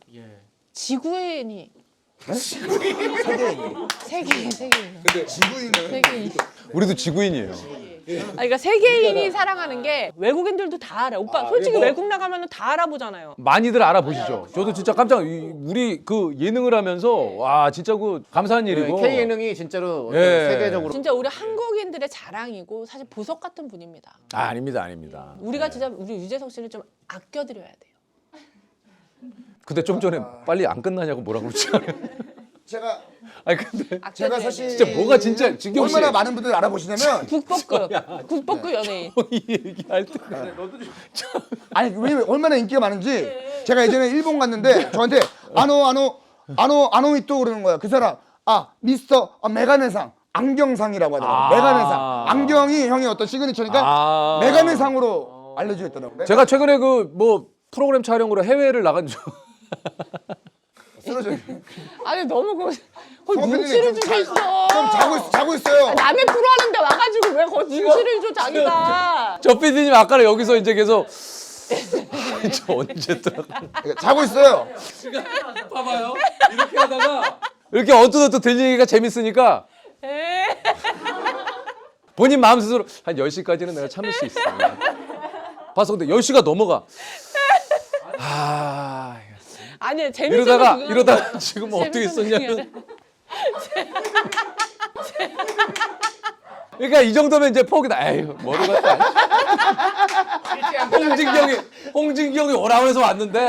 Speaker 2: 지구인이 세계인 세계인.
Speaker 1: 우리도 지구인이에요.
Speaker 2: 그러니까 세계인이 사랑하는 게 외국인들도 다 알아. 오빠 솔직히
Speaker 1: 이거-
Speaker 2: 외국 나가면 다 알아보잖아요.
Speaker 1: 많이들 알아보시죠. 저도 진짜 깜짝 우리 그 예능을 하면서 와 진짜 그 감사한 일이고.
Speaker 4: K 예능이 진짜로 어떤
Speaker 1: 예.
Speaker 4: 세계적으로
Speaker 2: 진짜 우리 한국인들의 자랑이고 사실 보석 같은 분입니다.
Speaker 1: 아닙니다, 아닙니다.
Speaker 2: 우리가 진짜 우리 유재석 씨를 좀 아껴드려야 돼요.
Speaker 1: 근데 좀 전에 빨리 안 끝나냐고 뭐라 그러지 않아요?
Speaker 3: 제가
Speaker 1: 아니 근데
Speaker 3: 제가
Speaker 2: 아껴드려야
Speaker 3: 사실
Speaker 2: 돼요.
Speaker 1: 진짜 뭐가 진짜 진경 씨
Speaker 3: 얼마나 많은 분들이 알아보시냐면
Speaker 2: 국법급 연예인.
Speaker 1: 이 얘기할 때
Speaker 3: 아니 왜냐면 얼마나 인기가 많은지 제가 예전에 일본 갔는데 저한테 아노 이또 그러는 거야. 그 사람 미스터 메가네상 안경상이라고 하더라고요. 메가네상 안경이 형이 어떤 시그니처니까 메가네상으로 알려져 있더라고요.
Speaker 1: 제가 최근에 그 뭐 프로그램 촬영으로 해외를 나간 적
Speaker 3: 쓰러져.
Speaker 2: 아니 너무 거기
Speaker 3: 성필이는
Speaker 2: 눈치를
Speaker 3: 좀
Speaker 2: 주고 있어.
Speaker 3: 좀 자고 있어요.
Speaker 2: 남의 프로 하는데 와가지고 왜 거기 눈치를 줘 자기가.
Speaker 1: 저 PD님 아까는 여기서 이제 계속 저 언제 들어가?
Speaker 3: 자고 있어요.
Speaker 1: 봐봐요. 이렇게 하다가 이렇게 어뚜어뚜 들리기가 재밌으니까 본인 마음 스스로 한 10시까지는 내가 참을 수 있어. 봐서 근데 10시가 넘어가.
Speaker 2: 아니 재밌어서
Speaker 1: 이러다가 지금 어떻게 있었냐면 그러니까 이 정도면 이제 포기다. 에휴 머리 갔다. 홍진경이 오라고 해서 왔는데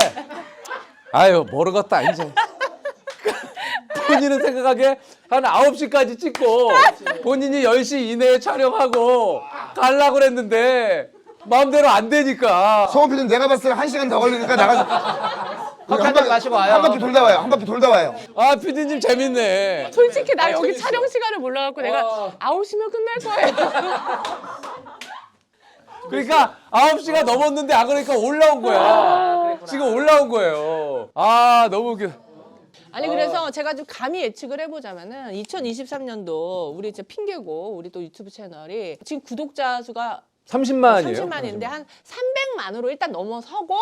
Speaker 1: 아유 머리 갔다 이제. 본인은 생각하기에 한 9시까지 찍고 본인이 10시 이내에 촬영하고 가려고 그랬는데 마음대로 안 되니까.
Speaker 3: 소원필은 내가 봤을 때 1시간 더 걸리니까 나가서
Speaker 4: 커피 한잔 마시고 와요.
Speaker 3: 한 바퀴 돌다 와요. 한 바퀴 돌다 와요.
Speaker 1: 아 PD님 재밌네.
Speaker 2: 솔직히 나 여기 촬영 시간을 몰라갖고 내가 9시면 끝날 거예요.
Speaker 1: 그러니까 9시가 넘었는데 안 그러니까 올라온 거야. 지금 올라온 거예요. 아 너무 웃겨.
Speaker 2: 아니 그래서 제가 좀 감히 예측을 해보자면은 2023년도 우리 이제 핑계고 우리 또 유튜브 채널이 지금 구독자 수가
Speaker 1: 30만이에요.
Speaker 2: 30만인데 한 300만으로 일단 넘어서고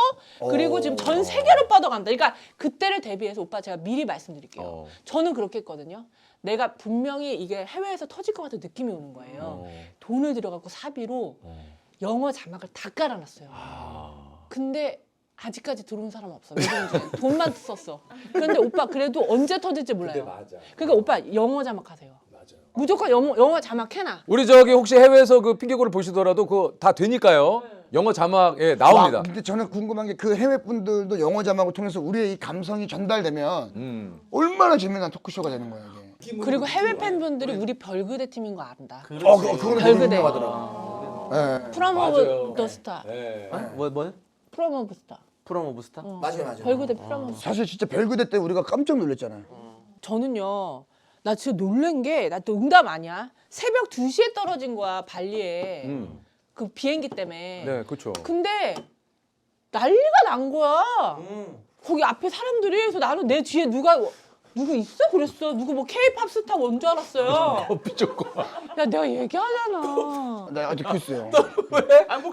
Speaker 2: 그리고 지금 전 세계로 뻗어간다. 그러니까 그때를 대비해서 오빠 제가 미리 말씀드릴게요. 저는 그렇게 했거든요. 내가 분명히 이게 해외에서 터질 것 같은 느낌이 오는 거예요. 돈을 들여갖고 사비로 영어 자막을 다 깔아놨어요. 근데 아직까지 들어온 사람 없어. 요즘 중에 돈만 썼어. 그런데 오빠 그래도 언제 터질지 몰라요. 그러니까 오빠 영어 자막 하세요. 무조건 영어 자막 해놔.
Speaker 1: 우리 저기 혹시 해외에서 그 핑계고를 보시더라도 그거 다 되니까요. 영어 자막에 나옵니다.
Speaker 3: 근데 저는 궁금한 게 그 해외 분들도 영어 자막을 통해서 우리의 이 감성이 전달되면 얼마나 재미난 토크쇼가 되는 거예요 이게.
Speaker 2: 그리고 해외 팬분들이 우리 별그대 팀인 거 안다.
Speaker 3: 그거는
Speaker 2: 별그대.
Speaker 3: 유명하더라고. 네.
Speaker 2: 프롬 오브 더 스타.
Speaker 4: 뭐
Speaker 2: 프롬 오브 스타.
Speaker 4: 프롬 오브 스타?
Speaker 3: 맞아요.
Speaker 2: 별그대 프롬 오브 스타.
Speaker 3: 사실 진짜 별그대 때 우리가 깜짝 놀랐잖아요.
Speaker 2: 저는요. 나 진짜 놀란 게 나 농담 아니야. 새벽 2시에 떨어진 거야 발리에. 그 비행기 때문에.
Speaker 1: 네, 그렇죠.
Speaker 2: 근데 난리가 난 거야. 거기 앞에 사람들이. 그래서 나는 내 뒤에 누구 있어? 그랬어. 누구 뭐 K-팝 스타 온 줄 알았어요.
Speaker 1: 비좁고.
Speaker 2: 야 내가 얘기하잖아.
Speaker 3: 나 아직도 있어요.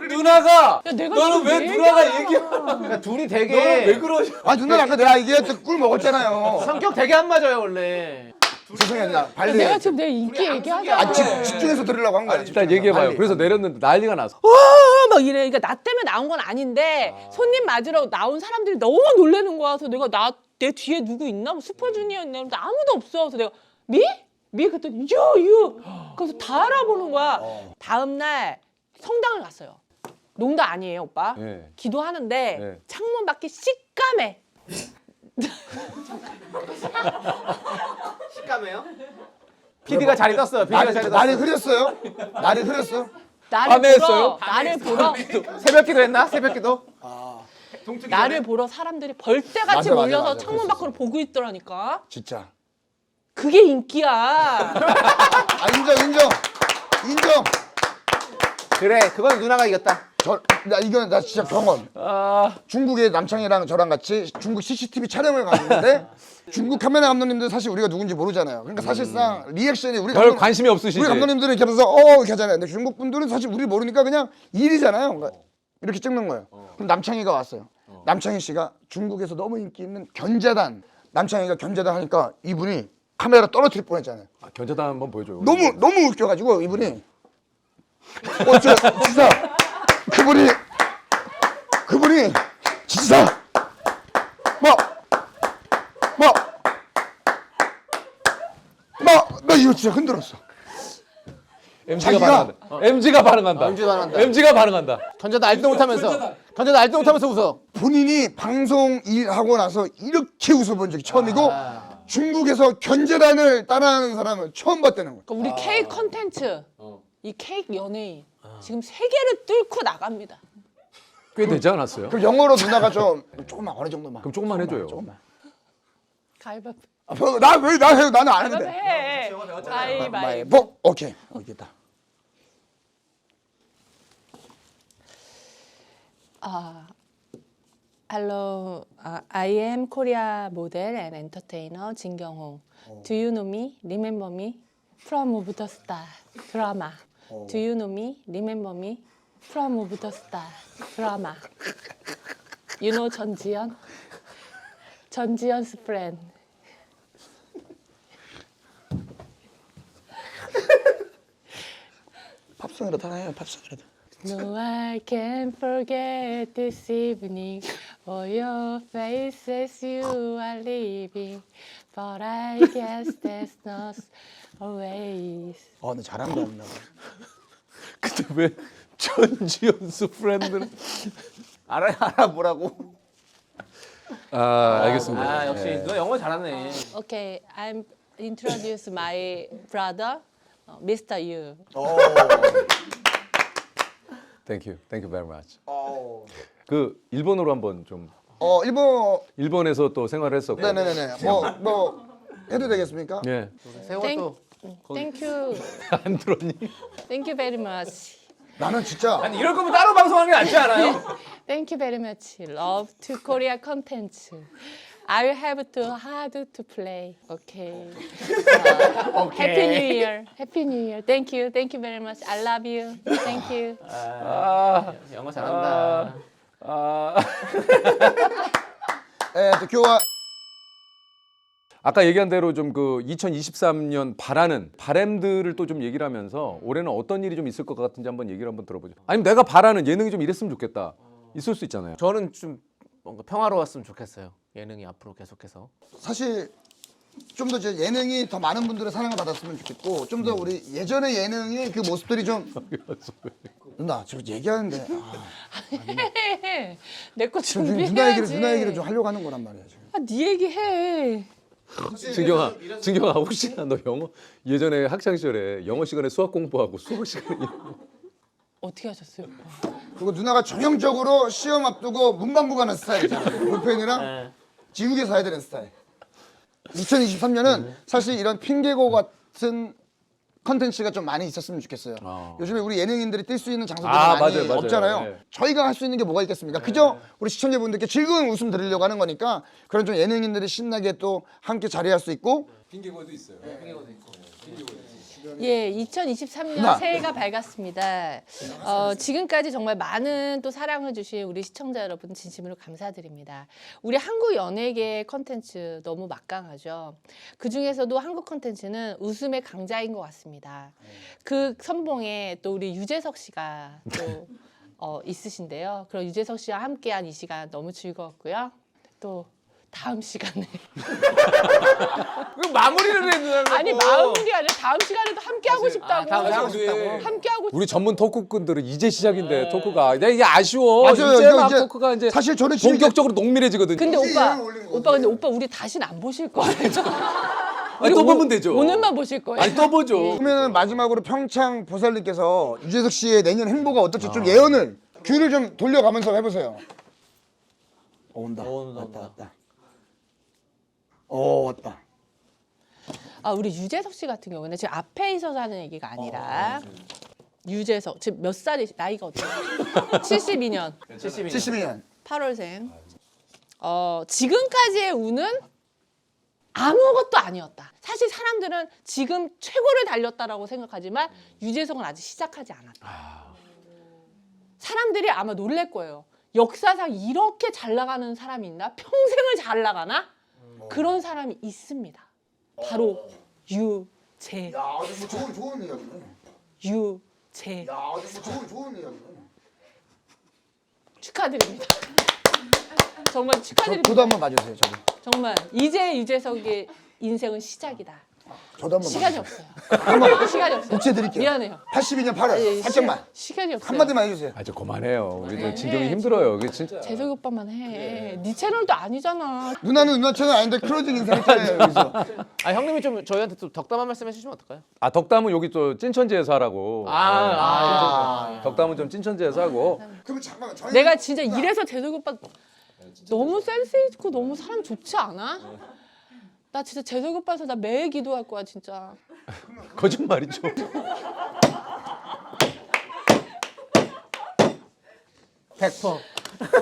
Speaker 1: 누나가
Speaker 2: 야 내가
Speaker 1: 너는
Speaker 2: 지금
Speaker 1: 왜
Speaker 2: 얘기하잖아.
Speaker 1: 누나가 얘기해?
Speaker 4: 그러니까 둘이
Speaker 1: 왜
Speaker 4: 되게
Speaker 1: 그러지?
Speaker 3: 아 누나 아까 내가 얘기했을 꿀 먹었잖아요.
Speaker 4: 성격 되게 안 맞아요 원래.
Speaker 3: 죄송해요 누나. 발리.
Speaker 2: 내가 지금 내 인기 얘기하잖아.
Speaker 3: 집중해서 들으려고 한 거야.
Speaker 1: 일단 얘기해봐요.
Speaker 3: 발리.
Speaker 1: 그래서 내렸는데 난리가 났어.
Speaker 2: 막 이래. 그러니까 나 때문에 나온 건 아닌데 손님 맞으러 나온 사람들이 너무 놀라는 거야. 그래서 내가 내 뒤에 누구 있나? 뭐 슈퍼주니어 있나? 근데 아무도 없어. 그래서 내가 미? 그랬더니 유. 그래서 다 알아보는 거야. 다음 날 성당을 갔어요. 농담 아니에요, 오빠.
Speaker 1: 네.
Speaker 2: 기도하는데
Speaker 1: 네.
Speaker 2: 창문 밖이 시까매.
Speaker 4: 식감해요? PD가 자리 떴어요. PD가 자리
Speaker 3: 날이
Speaker 4: 떴어요.
Speaker 3: 흐렸어요? 날이 흐렸어?
Speaker 2: 나를
Speaker 1: 밤에
Speaker 2: 보러
Speaker 1: 했어요?
Speaker 2: 나를 보러
Speaker 4: 새벽기도 했나? 새벽기도?
Speaker 2: 나를 보러 사람들이 벌떼같이
Speaker 3: 맞아,
Speaker 2: 몰려서
Speaker 3: 맞아.
Speaker 2: 창문 밖으로 보고 있더라니까.
Speaker 3: 진짜.
Speaker 2: 그게 인기야.
Speaker 3: 아 인정.
Speaker 4: 그래, 그건 누나가 이겼다.
Speaker 3: 이건 나 진짜 경험. 중국에 남창이랑 저랑 같이 중국 CCTV 촬영을 갔는데 중국 카메라 감독님들 사실 우리가 누군지 모르잖아요. 그러니까 사실상 리액션이 우리
Speaker 1: 별 관심이 없으시지.
Speaker 3: 우리 감독님들은 이렇게 하면서 이렇게 하잖아요. 근데 중국 분들은 사실 우리 모르니까 그냥 일이잖아요. 그러니까 이렇게 찍는 거예요. 그럼 남창이가 왔어요. 남창희 씨가 중국에서 너무 인기 있는 견자단. 남창이가 견자단 하니까 이분이 카메라 떨어뜨릴 뻔했잖아요.
Speaker 1: 견자단 한번 보여줘요.
Speaker 3: 너무 웃겨가지고 이분이 진짜 그분이 진짜 나 이거 진짜 흔들었어.
Speaker 1: MG가
Speaker 3: 자기가-
Speaker 1: 반응한다. MG가 반응한다.
Speaker 4: MG 가 반응한다.
Speaker 1: MG가 반응한다.
Speaker 4: 견자도 알도 못하면서 웃어.
Speaker 3: 본인이 방송 일하고 나서 이렇게 웃어본 적이 처음이고 중국에서 견제단을 따라하는 사람을 처음 봤다는 거야.
Speaker 2: 그러니까 우리 케이크 컨텐츠, 이 케이크 연예인 지금 세계를 뚫고 나갑니다.
Speaker 1: 꽤 되지 않았어요?
Speaker 3: 그럼 영어로 누나가 조금만 어느 정도만.
Speaker 1: 그럼 조금만 해줘요.
Speaker 3: 조금만.
Speaker 2: 가위바위보
Speaker 3: 나왜나 해? 나는 안 했는데.
Speaker 2: 해. 가위바위보.
Speaker 3: 뭐 오케이. 이겼다.
Speaker 2: Hello, I am Korea model and entertainer 진경홍. Do you know me? Remember me? From of the Star drama. Do you know me? Remember me? From of the Star drama. You know 전지현? 전지현's friend.
Speaker 3: 팝송이라도 하나 해요. 팝송이라도.
Speaker 2: No, I can't forget this evening all your faces you are leaving, but I guess that's not always.
Speaker 3: 너 잘한다 누나.
Speaker 1: 근데 왜 전지현수 프렌드는?
Speaker 4: 알아보라고.
Speaker 1: 알겠습니다.
Speaker 4: 역시 너 영어 잘하네.
Speaker 2: Okay, I'm introduce my brother, Mr. Yu.
Speaker 1: Thank you very much. 그 일본어로 한번 좀
Speaker 3: 일본.
Speaker 1: 일본에서 또 생활했었고.
Speaker 3: 네네네. 뭐 해도 되겠습니까?
Speaker 1: 예.
Speaker 4: 세월도.
Speaker 2: Thank you,
Speaker 1: 안 들었니?
Speaker 2: thank you very much.
Speaker 3: 나는 진짜
Speaker 4: 아니 이럴 거면 따로 방송하는 게 낫지 않아요?
Speaker 2: Thank you very much. Love to Korea content. I will have to hard to play. Okay. Happy New Year. Happy New Year. Thank you. Thank you very much. I love you. Thank you.
Speaker 4: 영어 잘한다.
Speaker 3: 또 교화.
Speaker 1: 아까 얘기한 대로 좀 그 2023년 바라는 바램들을 또 좀 얘기를 하면서 올해는 어떤 일이 좀 있을 것 같은지 한번 얘기를 한번 들어보죠. 아니면 내가 바라는 예능이 좀 이랬으면 좋겠다. 있을 수 있잖아요.
Speaker 4: 저는 좀 뭔가 평화로웠으면 좋겠어요. 예능이 앞으로 계속해서.
Speaker 3: 사실 좀 더 이제 예능이 더 많은 분들의 사랑을 받았으면 좋겠고 좀 더 우리 예전의 예능의 그 모습들이 좀 누나 지금 얘기하는데
Speaker 2: 내 거
Speaker 3: 지금
Speaker 2: 준비해야지.
Speaker 3: 누나 얘기를 좀 하려고 하는 거란 말이야 지금.
Speaker 2: 네 얘기해.
Speaker 1: 진경아 혹시나 너 영어 예전에 학창 시절에 영어 시간에 수학 공부하고 수학 시간에
Speaker 2: 어떻게 하셨어요, 오빠?
Speaker 3: 그리고 누나가 전형적으로 시험 앞두고 문방구 가는 스타일이잖아. 볼펜이랑 지우개 사야 되는 스타일. 2023년은 사실 이런 핑계고 같은 컨텐츠가 좀 많이 있었으면 좋겠어요. 요즘에 우리 예능인들이 뛸 수 있는 장소들이 많이
Speaker 1: 맞아요.
Speaker 3: 없잖아요.
Speaker 1: 네.
Speaker 3: 저희가 할 수 있는 게 뭐가 있겠습니까? 그저 우리 시청자분들께 즐거운 웃음 드리려고 하는 거니까 그런 좀 예능인들이 신나게 또 함께 자리할 수 있고
Speaker 2: 예, 2023년
Speaker 3: 누나.
Speaker 2: 새해가 밝았습니다. 지금까지 정말 많은 또 사랑을 주신 우리 시청자 여러분 진심으로 감사드립니다. 우리 한국 연예계 컨텐츠 너무 막강하죠. 그 중에서도 한국 컨텐츠는 웃음의 강자인 것 같습니다. 그 선봉에 또 우리 유재석 씨가 또 있으신데요. 그럼 유재석 씨와 함께한 이 시간 너무 즐거웠고요. 또 다음 시간에
Speaker 4: 그 마무리를 해 누나.
Speaker 2: 아니 마음이 아니라 다음 시간에도 함께 하고 싶다고.
Speaker 4: 다음 시간에 하고 싶다고.
Speaker 2: 함께 하고
Speaker 1: 우리 전문 토크꾼들은 이제 시작인데 토크가 내가 이게 아쉬워.
Speaker 3: 맞아요.
Speaker 1: 이제
Speaker 3: 이거
Speaker 1: 막
Speaker 3: 이제
Speaker 1: 토크가 이제
Speaker 3: 사실 저는 지금
Speaker 1: 본격적으로 농밀해지거든.
Speaker 2: 근데
Speaker 3: 이제
Speaker 2: 오빠,
Speaker 3: 올린 거거든요.
Speaker 2: 오빠 근데 오빠 우리 다시는 안 보실 거예요.
Speaker 1: 아니, 또 보면 되죠.
Speaker 2: 오늘만 보실 거예요.
Speaker 1: 아니 또 보죠.
Speaker 3: 그러면 마지막으로 평창 보살님께서 유재석 씨의 내년 행보가 어떨지 좀 예언을 귤을 좀 돌려가면서 해보세요. 온다. 왔다. 왔다.
Speaker 2: 아, 우리 유재석 씨 같은 경우는 지금 앞에 있어서 하는 얘기가 아니라 유재석 지금 몇 살이 나이가 어때요? 72년
Speaker 3: 72년.
Speaker 2: 8월생. 지금까지의 운은 아무것도 아니었다. 사실 사람들은 지금 최고를 달렸다라고 생각하지만 유재석은 아직 시작하지 않았다. 사람들이 아마 놀랄 거예요. 역사상 이렇게 잘 나가는 사람이 있나? 평생을 잘 나가나? 그런 사람이 있습니다. 바로 유재.
Speaker 3: 야, 뭐 좋은 이야기네.
Speaker 2: 유재.
Speaker 3: 야, 뭐 좋은 이야기네.
Speaker 2: 축하드립니다. 정말 축하드립니다.
Speaker 3: 저도 한번 봐주세요. 저도.
Speaker 2: 정말 이제 유재석의 인생은 시작이다.
Speaker 3: 저도 한번
Speaker 2: 시간이
Speaker 3: 봐주세요.
Speaker 2: 없어요. 시간이 없어요.
Speaker 3: 복제드릴게요.
Speaker 2: 미안해요.
Speaker 3: 82년 8월.
Speaker 2: 예,
Speaker 3: 살짝만.
Speaker 2: 시간이 없어요.
Speaker 3: 한마디만 해주세요.
Speaker 1: 아, 저 그만해요. 우리
Speaker 2: 네.
Speaker 1: 진경이 힘들어요. 이게 진짜.
Speaker 2: 재석이 오빠만 해. 네 채널도 아니잖아.
Speaker 3: 누나는 누나 채널 아닌데 클로징 인사했잖아요. 여기서.
Speaker 4: 아 형님이 좀 저희한테 또 덕담한 말씀 해주시면 어떨까요?
Speaker 1: 아 덕담은 여기 또 찐천지에서 하라고. 덕담은 좀 찐천지에서 하고.
Speaker 3: 그럼 잠깐만. 저희
Speaker 2: 내가 진짜 이래서 재석이 오빠 너무 센스 있고 너무 사람 좋지 않아? 나 진짜 재석이 오빠에서 나 매일 기도할 거야 진짜.
Speaker 1: 거짓말이죠.
Speaker 3: 100%.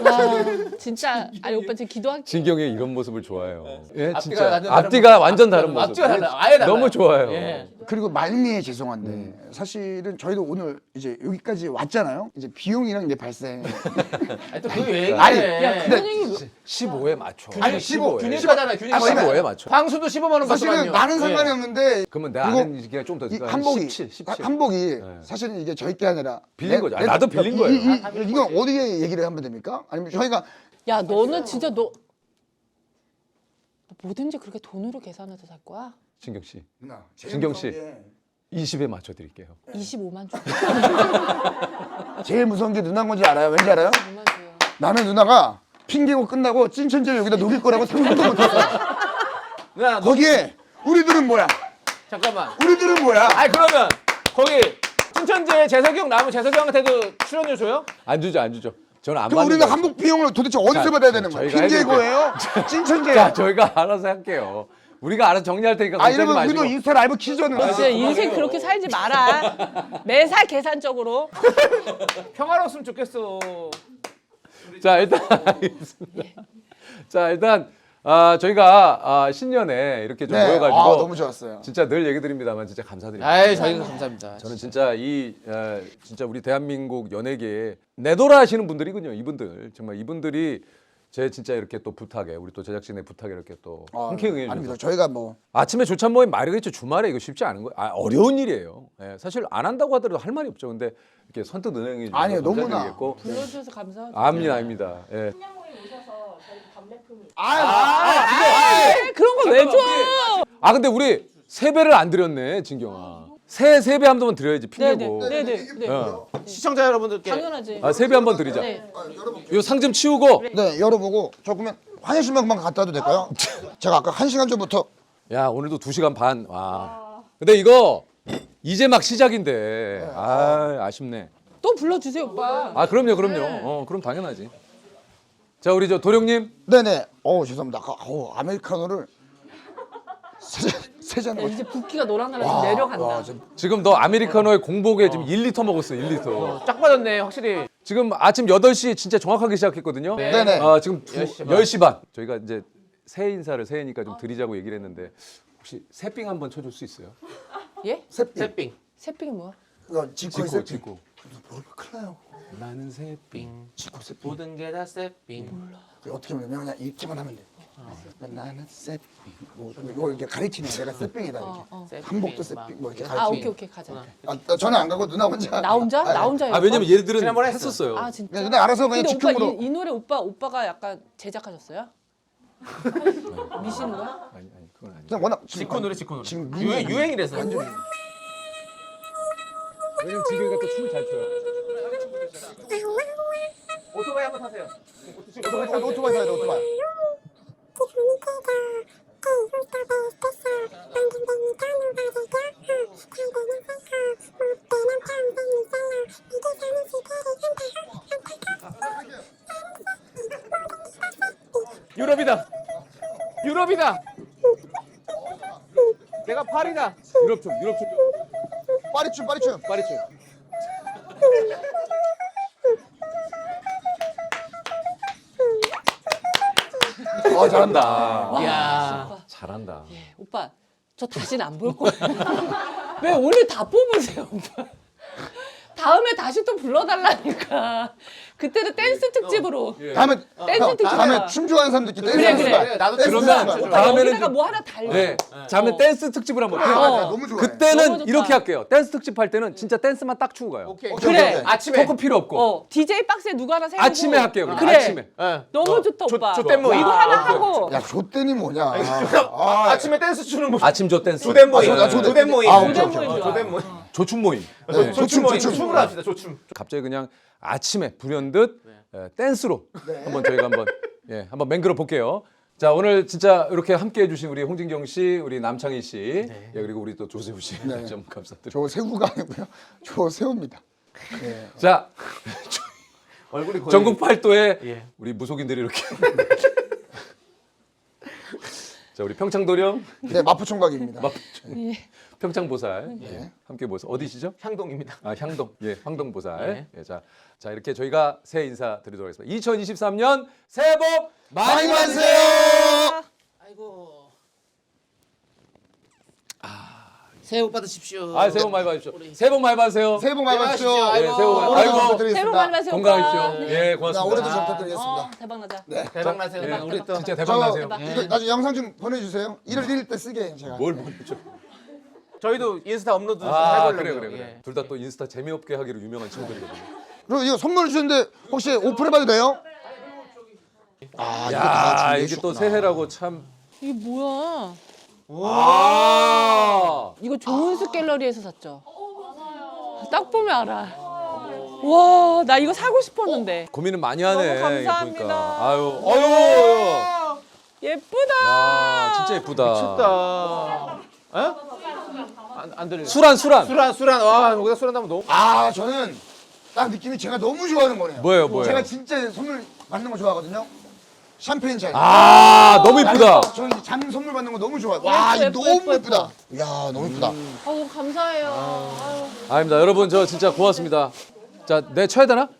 Speaker 2: 와 진짜 아니 오빠 지금 기도할게.
Speaker 1: 진경이 이런 모습을 좋아해요. 예,
Speaker 4: 앞뒤가
Speaker 1: 진짜
Speaker 4: 완전 다른
Speaker 1: 앞뒤가 완전 다른 모습.
Speaker 4: 앞뒤가 달라요. 아예 달라요.
Speaker 1: 너무 좋아요.
Speaker 4: 예.
Speaker 3: 그리고 말미에 죄송한데 사실은 저희도 오늘 이제 여기까지 왔잖아요. 이제 비용이랑 이제 발생.
Speaker 4: 아니 또그 왜?
Speaker 3: 아니,
Speaker 2: 야 그런 얘기
Speaker 1: 15에 맞춰.
Speaker 3: 아니, 15.
Speaker 4: 균일가잖아요. 균일가.
Speaker 1: 15에 맞춰.
Speaker 4: 방수도 15만 원
Speaker 3: 사실은
Speaker 4: 받더만요.
Speaker 3: 나는 상관이 없는데
Speaker 1: 그러면 내가
Speaker 3: 그리고
Speaker 1: 아는 얘기가 좀더
Speaker 3: 이 한복이
Speaker 1: 17.
Speaker 3: 한복이 사실은 이게 저희 게 아니라
Speaker 1: 빌린 거죠. 아니, 나도 빌린 거예요.
Speaker 3: 이건 어디에 얘기를 하면 됩니까? 아니면 저희가
Speaker 2: 야 너는 진짜 너 뭐든지 그렇게 돈으로 계산해서 살 거야?
Speaker 1: 진경 씨.
Speaker 3: 누나
Speaker 1: 진경 씨. 20에 맞춰 드릴게요.
Speaker 2: 25만 줘.
Speaker 3: 제일 무서운 게 누나인 건지 알아요? 왠지 알아요?
Speaker 2: 25만 줘요.
Speaker 3: 나는 누나가 핑계고 끝나고 찐천재를 여기다 녹일 거라고 생각도 못했어.
Speaker 4: 누나
Speaker 3: 거기에 우리들은 뭐야?
Speaker 4: 잠깐만.
Speaker 3: 우리들은 뭐야?
Speaker 4: 아니 그러면 거기 춘천지에 재석이 형 나오면 재석이 형한테도 출연료 줘요?
Speaker 1: 안 주죠, 안 주죠. 저는 안
Speaker 3: 그럼
Speaker 1: 받는
Speaker 3: 우리는
Speaker 1: 거예요.
Speaker 3: 한복 비용을 도대체 어디서
Speaker 1: 자,
Speaker 3: 받아야 되는 거야?
Speaker 1: 저희가
Speaker 3: 핑계고예요? 찐천재예요?
Speaker 1: 자, 저희가 알아서 할게요. 우리가 알아서 정리할 테니까
Speaker 3: 아
Speaker 1: 걱정하지
Speaker 3: 이러면
Speaker 1: 마시고.
Speaker 3: 우리도 인스타 라이브 키잖아.
Speaker 2: 너 진짜 인생 그렇게 살지 마라. 매사 계산적으로.
Speaker 4: 평화로웠으면 좋겠어.
Speaker 1: 자, 일단 알겠습니다. 자, 일단 저희가 신년에 이렇게 좀 모여가지고
Speaker 3: 너무 좋았어요.
Speaker 1: 진짜 늘 얘기 드립니다만 진짜 감사드립니다.
Speaker 4: 아이 저희가 감사합니다.
Speaker 1: 저는 진짜 진짜 우리 대한민국 연예계에 내돌아 하시는 분들이군요. 이분들 정말 이분들이 제 진짜 이렇게 또 부탁에 우리 또 제작진의 부탁에 이렇게 또 흔쾌히 응해주셔서
Speaker 3: 아닙니다. 저희가 뭐
Speaker 1: 아침에 조찬 모임 말이겠죠. 주말에 이거 쉽지 않은 거, 어려운 일이에요. 예, 사실 안 한다고 하더라도 할 말이 없죠. 근데 이렇게 선뜻 은행해 주셔서
Speaker 3: 아니요, 너무나.
Speaker 1: 감사드리겠고.
Speaker 2: 불러주셔서 감사하죠.
Speaker 1: 아닙니다. 예.
Speaker 2: 그런 거 왜 줘?
Speaker 1: 아 근데 우리 세배를 안 드렸네, 진경아. 세배 한 번 드려야지 핑계고.
Speaker 2: 네네.
Speaker 1: 어.
Speaker 4: 시청자 여러분들께
Speaker 2: 당연하지.
Speaker 1: 세배 한 번 드리자.
Speaker 2: 네.
Speaker 1: 요 상 좀 치우고.
Speaker 3: 네 열어보고 저 그러면 화장실만 그만 갔다 와도 될까요? 제가 아까 1시간 전부터
Speaker 1: 야 오늘도 2시간 반. 와. 근데 이거 이제 막 시작인데. 아쉽네.
Speaker 2: 또 불러주세요 오빠.
Speaker 1: 아 그럼요. 그럼 당연하지. 자 우리 저 도령님.
Speaker 3: 네네 죄송합니다. 아까 아메리카노를 세 잔
Speaker 2: 야, 이제 붓기가 너랑 나랑 지금 내려간다.
Speaker 1: 지금 너 아메리카노에 공복에 지금 1리터 먹었어. 1리터.
Speaker 4: 쫙 빠졌네 확실히.
Speaker 1: 지금 아침 8시 진짜 정확하게 시작했거든요.
Speaker 3: 네네.
Speaker 1: 지금
Speaker 4: 10시 반.
Speaker 1: 10시 반. 저희가 이제 새해 인사를 새해니까 좀 드리자고 얘기를 했는데 혹시 새삥 한번 쳐줄 수 있어요?
Speaker 2: 예?
Speaker 4: 새삥.
Speaker 2: 새삥이 뭐야?
Speaker 3: 그거 지코
Speaker 1: 짓고.
Speaker 3: 큰일 나요.
Speaker 1: 나는 새삥.
Speaker 3: 지코 세핑.
Speaker 4: 모든 게 다 새삥.
Speaker 3: 어떻게 하면 그냥 이렇게만 하면 돼. 나는 세핑. 이거 이렇게 가리키네. 내가 세핑이다 이렇게. 한복도 세핑 뭐 이렇게
Speaker 2: 아
Speaker 3: 가리키네.
Speaker 2: 오케이 가자.
Speaker 3: 저는 안 가고 누나 혼자.
Speaker 2: 나 혼자? 나 혼자요?
Speaker 1: 왜냐면 얘들은
Speaker 4: 지난번에
Speaker 1: 했었어요.
Speaker 2: 아 진짜?
Speaker 3: 근데 알아서 그냥
Speaker 2: 근데 오빠
Speaker 3: 즉흥으로.
Speaker 2: 이 노래 오빠가 약간 제작하셨어요? 미시는 거야?
Speaker 1: 아니 그건 아니에요.
Speaker 3: 그냥 워낙
Speaker 4: 지코 노래.
Speaker 3: 지금
Speaker 4: 유행이래서.
Speaker 1: 왜냐면 지경이가 또 춤을 잘 춰요.
Speaker 4: 오토바이 한번 타세요.
Speaker 3: 오토바이 타야 돼 오토바이.
Speaker 5: 그 밑에가 그 율법에 있어서
Speaker 4: 유럽이다. 유럽이다. 내가 파리다.
Speaker 1: 유럽 좀
Speaker 3: 파리춤
Speaker 1: 파리 좀. 잘한다.
Speaker 4: 이야.
Speaker 1: 잘한다.
Speaker 2: 오빠 저 다시는 안 볼 거예요. 왜 오늘 다 뽑으세요, 오빠? 다음에 다시 또 불러달라니까. 그때는 댄스 특집으로.
Speaker 3: 다음에
Speaker 2: 댄스
Speaker 3: 형,
Speaker 2: 특집.
Speaker 3: 다음에 춤 좋아하는 사람들 댄스
Speaker 2: 그래,
Speaker 3: 연습.
Speaker 2: 그래.
Speaker 4: 나도
Speaker 3: 댄스
Speaker 1: 그러면
Speaker 3: 연습.
Speaker 2: 오빠
Speaker 1: 다음에는
Speaker 2: 여기다가
Speaker 1: 좀-
Speaker 2: 뭐 하나 달려.
Speaker 1: 네. 다음에 댄스 특집을 한번.
Speaker 3: 맞아,
Speaker 1: 해요.
Speaker 3: 너무 좋아해.
Speaker 2: 너무
Speaker 1: 그때는
Speaker 2: 좋다.
Speaker 1: 이렇게 할게요. 댄스 특집 할 때는 진짜 댄스만 딱 추고 가요.
Speaker 4: 오케이.
Speaker 2: 그래.
Speaker 4: 아침에.
Speaker 1: 토크 필요 없고.
Speaker 2: DJ 박스에 누가 하나 세우고.
Speaker 1: 아침에 할게요. 그럼.
Speaker 2: 그래.
Speaker 1: 아침에.
Speaker 4: 예.
Speaker 2: 너무 좋다, 오빠.
Speaker 4: 조땜 모임.
Speaker 2: 이거 하나 하고.
Speaker 3: 야 조땐이 뭐냐?
Speaker 4: 아침에 댄스 추는 모습.
Speaker 1: 아침 조 댄스.
Speaker 4: 조댄 모임. 조댄 모임.
Speaker 3: 오케이,
Speaker 2: 조댄 모임 좋아.
Speaker 4: 조댄 모임.
Speaker 1: 조춤 모임.
Speaker 3: 네,
Speaker 4: 조춤 모임.
Speaker 3: 조춤.
Speaker 4: 춤을 합시다. 조춤.
Speaker 1: 갑자기 그냥 아침에 불현듯 댄스로 한번 저희가 한번 맹글어 볼게요. 자, 오늘 진짜 이렇게 함께 해주신 우리 홍진경 씨, 우리 남창희 씨, 그리고 우리 또 조세호 씨 좀 감사드립니다.
Speaker 3: 저 새우가 아니고요. 저 새우입니다.
Speaker 1: 자,
Speaker 4: 얼굴이 거의
Speaker 1: 전국 팔도에
Speaker 4: 예.
Speaker 1: 우리 무속인들이 이렇게. 자, 우리 평창도령,
Speaker 3: 네 마포총각입니다.
Speaker 1: 평창보살, 함께 보살 어디시죠?
Speaker 4: 향동입니다.
Speaker 1: 아, 향동, 향동보살. 자, 이렇게 저희가 새해 인사 드리도록 하겠습니다. 2023년 새해 복 많이 받으세요.
Speaker 4: 아이고. 새해 복 받으십시오.
Speaker 1: 아, 새해 복 많이 받으십시오. 새해 복 많이 받으세요.
Speaker 3: 새해 복 많이 받으십시오.
Speaker 4: 아이고.
Speaker 1: 네, 새해 복 많이
Speaker 3: 올해도
Speaker 1: 아이고.
Speaker 3: 잘
Speaker 2: 새해 복
Speaker 3: 부탁드리겠습니다.
Speaker 2: 많이 받으세요.
Speaker 1: 건강하십시오.
Speaker 2: 오빠.
Speaker 1: 예,
Speaker 3: 자,
Speaker 1: 고맙습니다.
Speaker 3: 올해도 잘 부탁드리겠습니다.
Speaker 2: 대박 나자.
Speaker 4: 대박 나세요.
Speaker 1: 예, 우리
Speaker 2: 대박.
Speaker 1: 진짜 대박
Speaker 3: 저
Speaker 1: 나세요.
Speaker 3: 이거 나중에 영상 좀 보내주세요. 1월 1일 때 쓰게 제가.
Speaker 1: 뭘 보내줘?
Speaker 4: 저희도 인스타 업로드
Speaker 1: 아,
Speaker 4: 해보려고요.
Speaker 1: 그래.
Speaker 4: 예.
Speaker 1: 둘 다 또 인스타 재미없게 하기로 유명한 친구들이거든요.
Speaker 3: 그리고 이거 선물 주셨는데 혹시 오픈해봐도 돼요? 아 이거 다
Speaker 1: 야,
Speaker 3: 준비해
Speaker 1: 이게 또
Speaker 3: 주셨구나.
Speaker 1: 새해라고 참.
Speaker 2: 이게 뭐야?
Speaker 1: 아,
Speaker 2: 이거 조은수 갤러리에서 샀죠? 딱 보면 알아. 와, 나 이거 사고 싶었는데.
Speaker 1: 고민을 많이 하네.
Speaker 2: 너무 감사합니다.
Speaker 1: 이거 보니까. 아유.
Speaker 2: 예쁘다.
Speaker 1: 아, 진짜 예쁘다.
Speaker 4: 춥다. 에? 안 들려.
Speaker 1: 수란.
Speaker 4: 수란. 와, 여기다 수란 하면 너무.
Speaker 3: 아 저는 딱 느낌이 제가 너무 좋아하는 거네요.
Speaker 1: 뭐예요?
Speaker 3: 제가 진짜 선물 받는 거 좋아하거든요. 샴페인 잔.
Speaker 1: 아, 너무 예쁘다.
Speaker 3: 저는 잔 선물 받는 거 너무 좋아해요. 와 이거
Speaker 2: 예뻐,
Speaker 3: 너무
Speaker 2: 예뻐,
Speaker 3: 예쁘다. 야 너무 예쁘다.
Speaker 2: 아우, 감사해요. 아유.
Speaker 1: 아닙니다. 여러분 저 진짜 고맙습니다. 자, 내 쳐야 되나?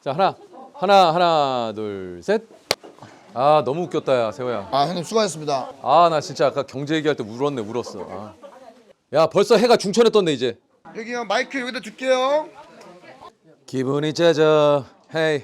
Speaker 1: 자, 하나, 둘, 셋. 아, 너무 웃겼다, 야, 세호야.
Speaker 3: 아 형님 수고하셨습니다.
Speaker 1: 아, 나 진짜 아까 경제 얘기할 때 울었어. 아. 야, 벌써 해가 중천에 떴네 이제.
Speaker 3: 여기요 마이크 여기다 줄게요.
Speaker 1: 기분이 짜져. 헤이.